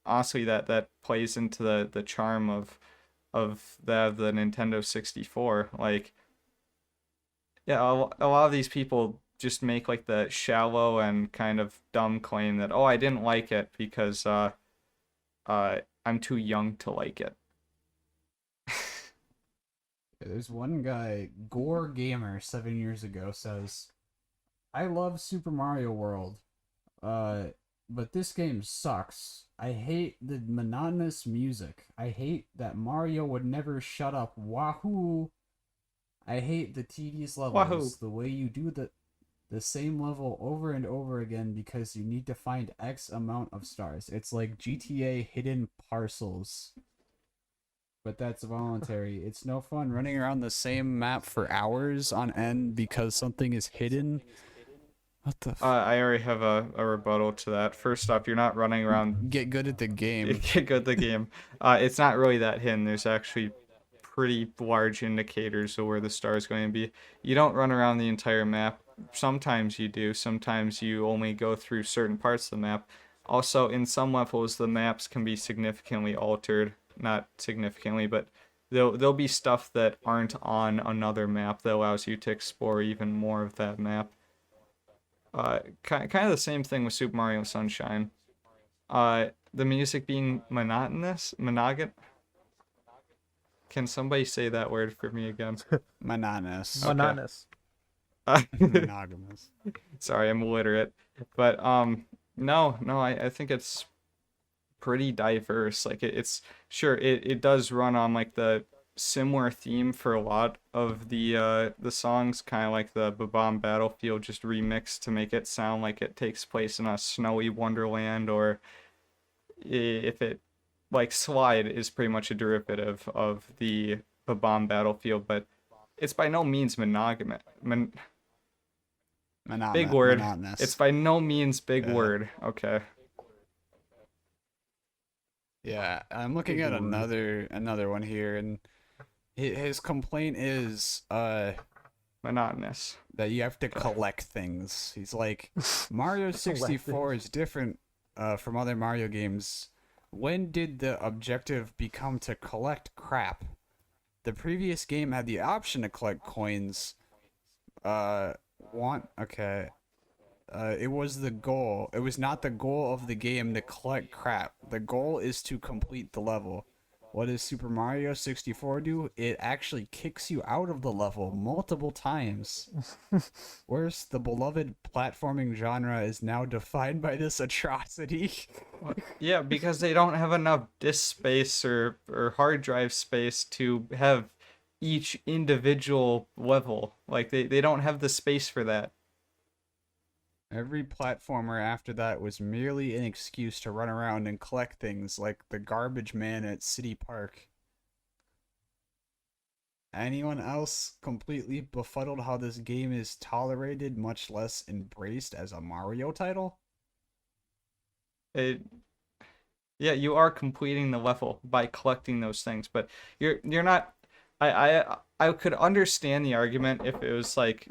honestly that plays into the charm of the Nintendo 64. Like yeah, a lot of these people just make like the shallow and kind of dumb claim that oh I didn't like it because I'm too young to like it. There's one guy, Gore Gamer, 7 years ago says, I love Super Mario World, but this game sucks. I hate the monotonous music. I hate that Mario would never shut up. Wahoo! I hate the tedious levels. Wahoo! The way you do the same level over and over again because you need to find X amount of stars. It's like GTA Hidden Parcels. But that's voluntary. It's no fun running around the same map for hours on end because something is hidden. What the I already have a rebuttal to that. First off, you're not running around. Get good at the game. Get good at the game. It's not really that hidden. There's actually pretty large indicators of where the star is going to be. You don't run around the entire map. Sometimes you do. Sometimes you only go through certain parts of the map. Also, in some levels, the maps can be significantly altered. Not significantly, but there'll be stuff that aren't on another map that allows you to explore even more of that map. Kind of the same thing with Super Mario Sunshine. The music being monotonous, Can somebody say that word for me again? Monotonous. Okay. Monotonous. Monogamous. Sorry, I'm illiterate. But no, I think it's pretty diverse. Like it's sure it does run on like the similar theme for a lot of the songs, kind of like the Bob-omb Battlefield just remixed to make it sound like it takes place in a snowy wonderland, or if it like Slide is pretty much a derivative of the Bob-omb Battlefield, but it's by no means monogamous. Big word. Monotonous. It's by no means big Yeah. word. Okay. Yeah, I'm looking at another one here, and his complaint is Monotonous. that you have to collect things. He's like, Mario 64 is different from other Mario games. When did the objective become to collect crap? The previous game had the option to collect coins. It was the goal. It was not the goal of the game to collect crap. The goal is to complete the level. What does Super Mario 64 do? It actually kicks you out of the level multiple times. Worse, the beloved platforming genre is now defined by this atrocity. Yeah, because they don't have enough disk space or hard drive space to have each individual level. Like they don't have the space for that. Every platformer after that was merely an excuse to run around and collect things like the garbage man at City Park. Anyone else completely befuddled how this game is tolerated, much less embraced as a Mario title? Yeah, you are completing the level by collecting those things, but you're not. I could understand the argument if it was like.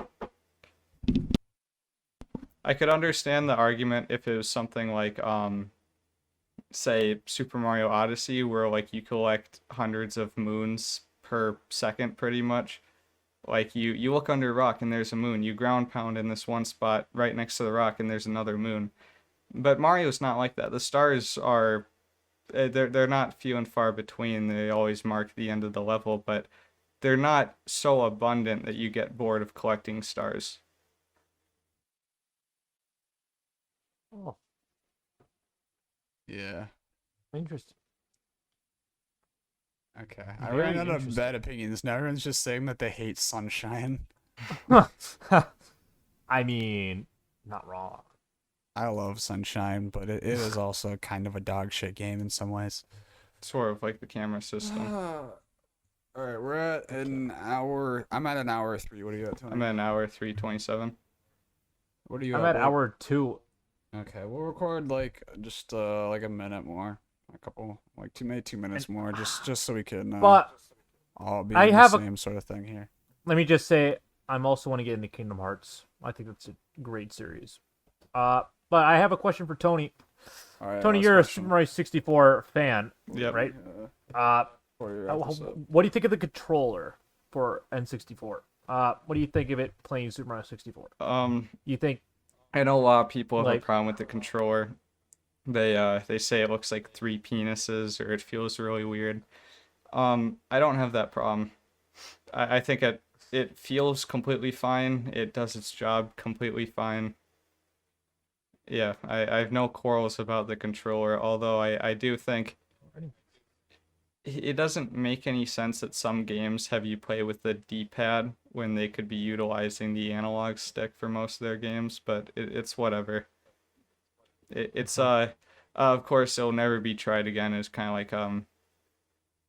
I could understand the argument if it was something like, say, Super Mario Odyssey, where like you collect hundreds of moons per second, pretty much. Like you look under a rock and there's a moon. You ground pound in this one spot right next to the rock and there's another moon. But Mario's not like that. The stars are, they're not few and far between. They always mark the end of the level, but they're not so abundant that you get bored of collecting stars. Oh, Yeah. interesting. Okay. I Very ran out of interesting. bad opinions. Now everyone's just saying that they hate Sunshine. I mean, not wrong. I love Sunshine, but it is also kind of a dog shit game in some ways. Sort of like the camera system. All right, we're at an hour. I'm at an hour 3. What are you at, Tony? I'm at an hour 3:27. What are you I'm at? at Will? hour 2. Okay, we'll record like just like a minute more, a couple like maybe 2 minutes more, just so we can But all be I in the have a- same sort of thing here. let me just say, I'm also want to get into Kingdom Hearts. I think that's a great series. But I have a question for Tony. All right, Tony, last you're a question. Super Mario 64 fan, Yep. right? For your episode. What do you think of the controller for N64? What do you think of it playing Super Mario 64? You think I know a lot of people have a Like- problem with the controller. They say it looks like 3 penises or it feels really weird. I don't have that problem. I think it feels completely fine. It does its job completely fine. Yeah, I have no quarrels about the controller, although I do think it doesn't make any sense that some games have you play with the D-pad when they could be utilizing the analog stick for most of their games, but it's whatever. It's of course it'll never be tried again. It's kind of like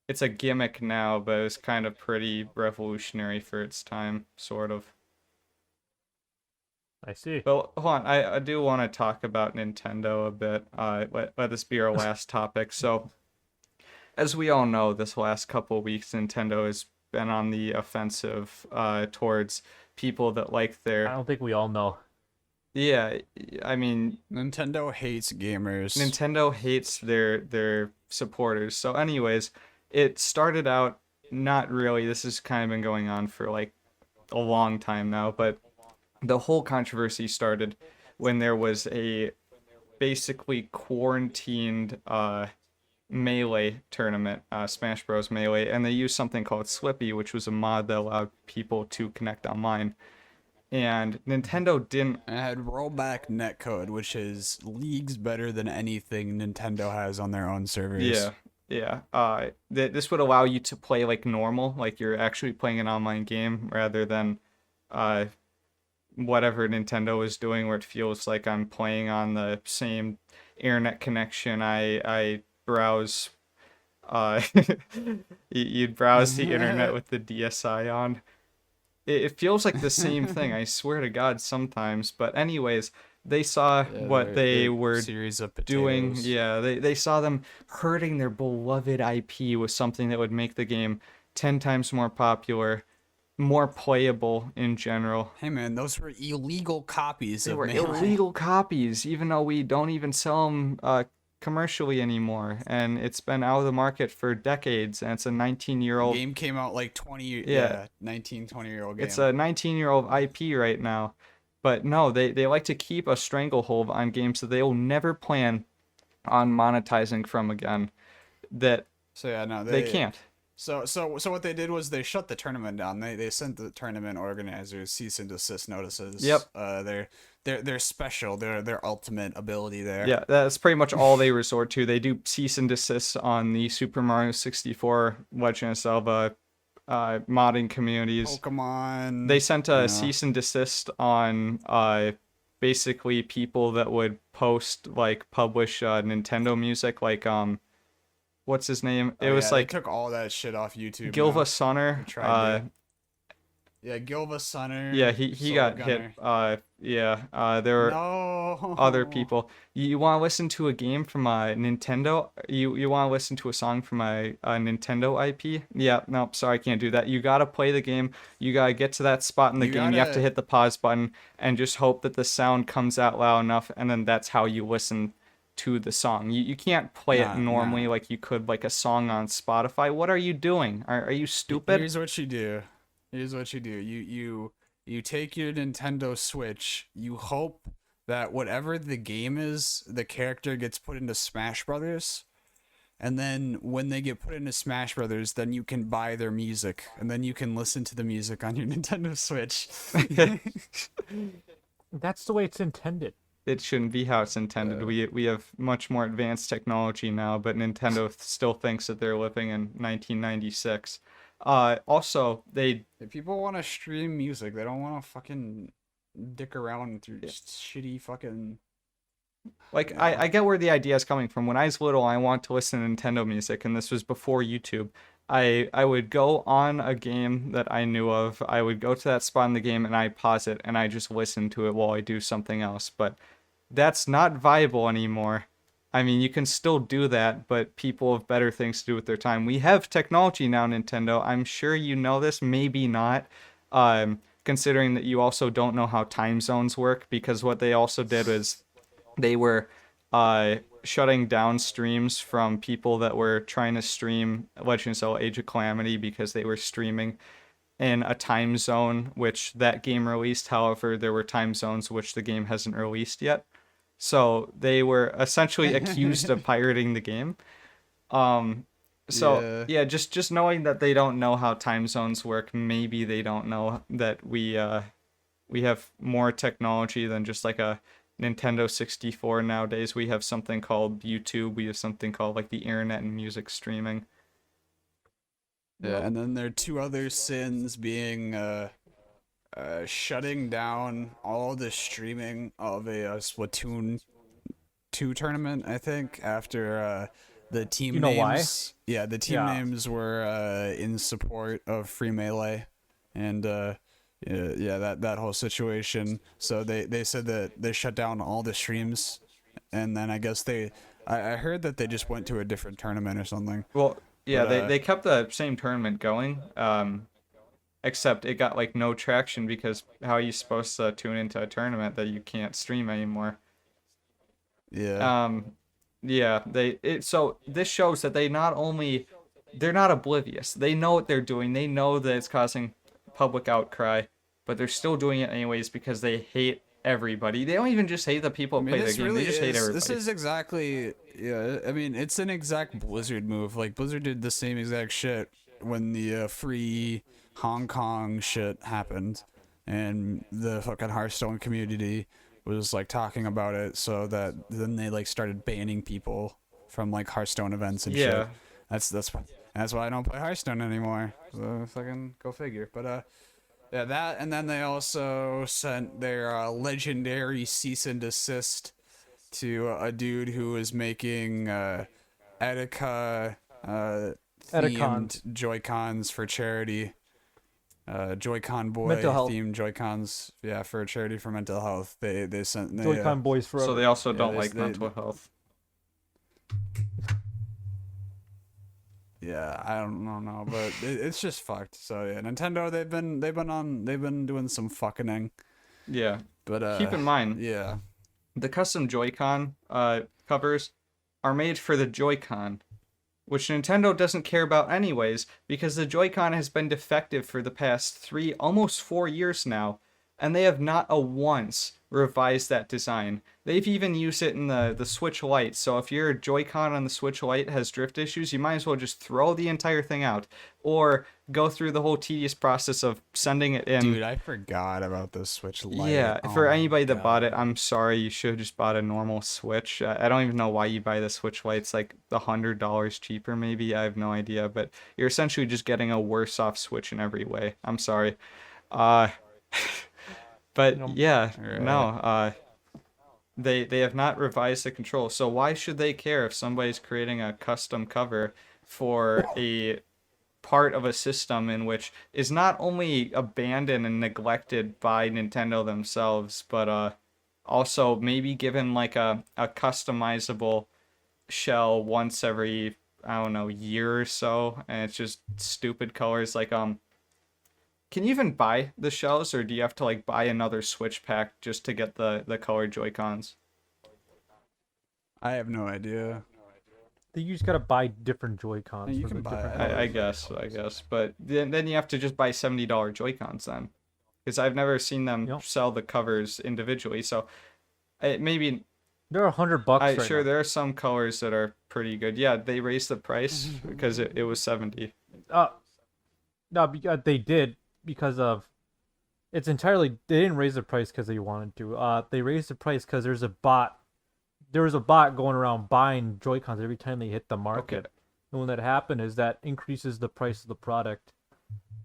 it's a gimmick now, but it was kind of pretty revolutionary for its time, sort of. I see? But hold on, I do want to talk about Nintendo a bit. Let this be our last topic. So, as we all know, this last couple of weeks, Nintendo has been on the offensive towards people that like I their. don't think we all know. Yeah, I mean, Nintendo hates gamers. Nintendo hates their supporters. So, anyways, it started out not really. This has kind of been going on for like a long time now, but the whole controversy started when there was a basically quarantined Melee tournament, Smash Bros. Melee, and they used something called Slippy, which was a mod that allowed people to connect online. And Nintendo didn't. It had rollback netcode, which is leagues better than anything Nintendo has on their own servers. Yeah. This would allow you to play like normal, like you're actually playing an online game, rather than whatever Nintendo was doing, where it feels like I'm playing on the same internet connection I browse. You'd browse the internet with the DSi on. It feels like the same thing, I swear to God, sometimes. But anyways, they saw what they were series of doing. potatoes. Yeah, they saw them hurting their beloved IP with something that would make the game 10 times more popular, more playable in general. Hey man, those were illegal copies They of were Melee. illegal copies, even though we don't even sell them commercially anymore, and it's been out of the market for decades, and it's a 19-year-old Game came out like 20 years. Yeah. 19, 20-year-old game. It's a 19-year-old IP right now. But no, they like to keep a stranglehold on games that they will never plan on monetizing from again. That So yeah, no, they can't. So what they did was they shut the tournament down. They sent the tournament organizers cease and desist notices. Yep. They're special. Their ultimate ability there. Yeah, that's pretty much all they resort to. They do cease and desist on the Super Mario 64 Legend of Zelda modding communities. Pokemon. They sent a you know. cease and desist on basically people that would publish Nintendo music, like what's his name? Oh, It was yeah, they like took all that shit off YouTube. Gilva now. Sunner. They tried to. Yeah, Gilva Sunner. Yeah, he Soul got Gunner. hit. There were No. other people. You want to listen to a game from Nintendo? You want to listen to a song from a Nintendo IP? Yeah, no, sorry, I can't do that. You gotta play the game. You gotta get to that spot in the game. You have to gotta- hit the pause button and just hope that the sound comes out loud enough, and then that's how you listen to the song. You can't play it normally like you could like a song on Spotify. What are you doing? Are you stupid? Here's what you do. You take your Nintendo Switch. You hope that whatever the game is, the character gets put into Smash Brothers, and then when they get put into Smash Brothers, then you can buy their music, and then you can listen to the music on your Nintendo Switch. That's the way it's intended. It shouldn't be how it's intended. We have much more advanced technology now, but Nintendo still thinks that they're living in 1996. Also, If people want to stream music, they don't want to fucking dick around through just shitty fucking. like, I get where the idea is coming from. When I was little, I wanted to listen to Nintendo music, and this was before YouTube. I would go on a game that I knew of. I would go to that spot in the game, and I pause it, and I just listen to it while I do something else. But that's not viable anymore. I mean, you can still do that, but people have better things to do with their time. We have technology now, Nintendo. I'm sure you know this, maybe not. Considering that you also don't know how time zones work, because what they also did was they were shutting down streams from people that were trying to stream Legend of Zelda Age of Calamity because they were streaming in a time zone which that game released. However, there were time zones which the game hasn't released yet. So they were essentially accused of pirating the game. Yeah, just knowing that they don't know how time zones work, maybe they don't know that we have more technology than just like a Nintendo 64 nowadays. We have something called YouTube. We have something called like the internet and music streaming. Yeah, and then there are two other sins being shutting down all the streaming of a Splatoon 2 tournament, I think, after the team You know names. why? Yeah, the team names were in support of Free Melee, and that whole situation. So they said that they shut down all the streams, and then I guess I heard that they just went to a different tournament or something. Well, yeah, But, they kept the same tournament going, except it got like no traction because how are you supposed to tune into a tournament that you can't stream anymore? Yeah. Yeah, so this shows that they're not oblivious. They know what they're doing. They know that it's causing public outcry, but they're still doing it anyways because they hate everybody. They don't even just hate the people who play the game. They just hate everybody. This is exactly, yeah, I mean, it's an exact Blizzard move. Like, Blizzard did the same exact shit when the free Hong Kong shit happened, and the fucking Hearthstone community was, like, talking about it, so that then they, like, started banning people from, like, Hearthstone events and shit. That's why I don't play Hearthstone anymore. So, fucking go figure. But, yeah, that, and then they also sent their legendary cease and desist to a dude who was making Etika themed Joy-Cons for charity. Joy-Con boy themed Joy-Cons, yeah, for charity for mental health. They sent Joy-Con boys forever. So they also don't like mental health. Yeah, I don't know, but it's just fucked. So yeah, Nintendo, they've been doing some fucking. Yeah, but keep in mind, yeah, the custom Joy-Con covers are made for the Joy-Con, which Nintendo doesn't care about anyways, because the Joy-Con has been defective for the past almost 4 years now, and they have not once revised that design. They've even used it in the Switch Lite, so if your Joy-Con on the Switch Lite has drift issues, you might as well just throw the entire thing out, or go through the whole tedious process of sending it in. Dude, I forgot about the Switch Lite. Yeah, for anybody that bought it, I'm sorry, you should have just bought a normal Switch. I don't even know why you buy the Switch Lite. It's like $100 cheaper, maybe. I have no idea, but you're essentially just getting a worse off Switch in every way. I'm sorry. But yeah, no, they have not revised the control. So why should they care if somebody's creating a custom cover for a part of a system in which is not only abandoned and neglected by Nintendo themselves, but also maybe given like a customizable shell once every, I don't know, year or so, and it's just stupid colors. Like can you even buy the shells, or do you have to like buy another Switch pack just to get the colored Joy-Cons? I have no idea. You just gotta buy different Joy-Cons. You can buy it. I guess, but then you have to just buy $70 Joy-Cons then, because I've never seen them sell the covers individually. So maybe They're $100 right Sure, now. there are some colors that are pretty good. Yeah, they raised the price because it was 70. No, because they did because of it's entirely they didn't raise the price because they wanted to. They raised the price because there's a bot. There was a bot going around buying Joy-Cons every time they hit the market. Okay. And when that happened, is that increases the price of the product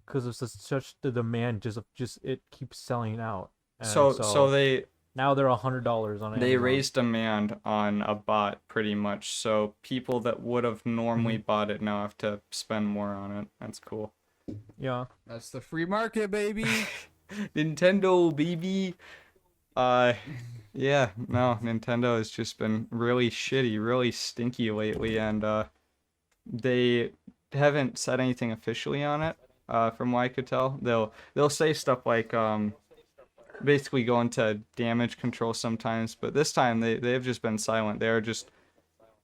because of such the demand. Just it keeps selling out. And So they now they're $100 on Amazon. they raised demand on a bot pretty much. So people that would have normally bought it now have to spend more on it. That's cool. Yeah. That's the free market, baby. Nintendo, baby. Yeah, no, Nintendo has just been really shitty, really stinky lately, and they haven't said anything officially on it. From what I could tell, they'll say stuff like basically go into damage control sometimes, but this time they've just been silent. They're just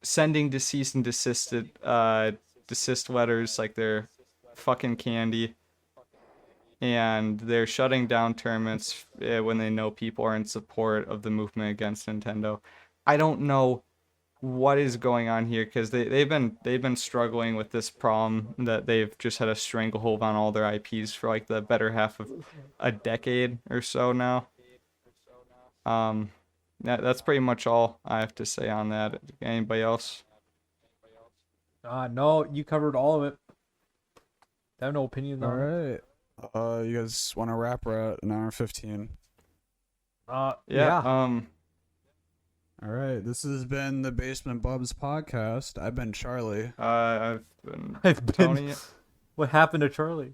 sending cease and desist letters like they're fucking candy. And they're shutting down tournaments when they know people are in support of the movement against Nintendo. I don't know what is going on here because they've been struggling with this problem that they've just had a stranglehold on all their IPs for like the better half of a decade or so now. That's pretty much all I have to say on that. Anybody else? No, you covered all of it. I have no opinions All on it. right. You guys want to wrap? We're at an hour 15. Yeah. All right. This has been the Basement Bubs podcast. I've been Charlie. I've been I've been- Tony. What happened to Charlie?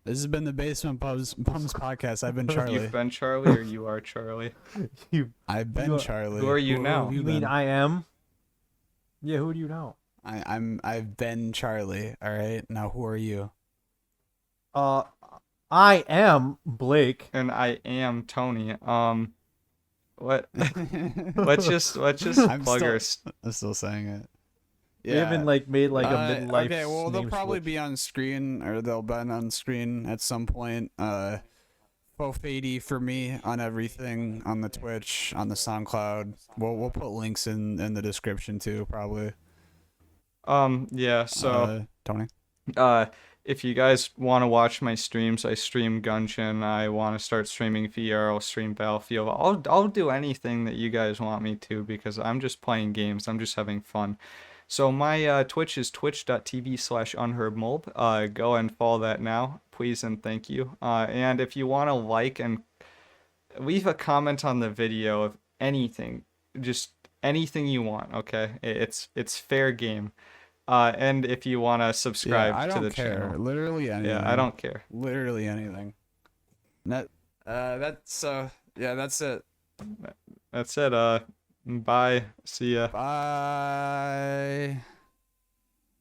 This has been the Basement Bubs podcast. I've been Charlie. You've been Charlie or you are Charlie? I've been You are- Charlie. Who are you now? have You been? mean I am? Yeah, who do you know? I've been Charlie. All right. Now who are you? I am Blake. And I am Tony. What? let's just I'm plug still- our. I'm still saying it. They haven't like made like a midlife. Okay, well they'll name probably switch. be on screen, or they'll be on screen at some point. Fofady for me on everything, on the Twitch, on the SoundCloud. We'll put links in the description too, probably. Yeah. So Tony. if you guys want to watch my streams, I stream Gungeon. I want to start streaming VR. I'll stream Battlefield. I'll do anything that you guys want me to because I'm just playing games. I'm just having fun. So my Twitch is twitch.tv/unheardmold. Go and follow that now, please and thank you. And if you want to like and leave a comment on the video of anything, just anything you want, okay? It's fair game. And if you want to subscribe I to don't the care. channel. Literally anything. Yeah, I don't care. Literally anything. That's it. That's it. Bye. See ya. Bye.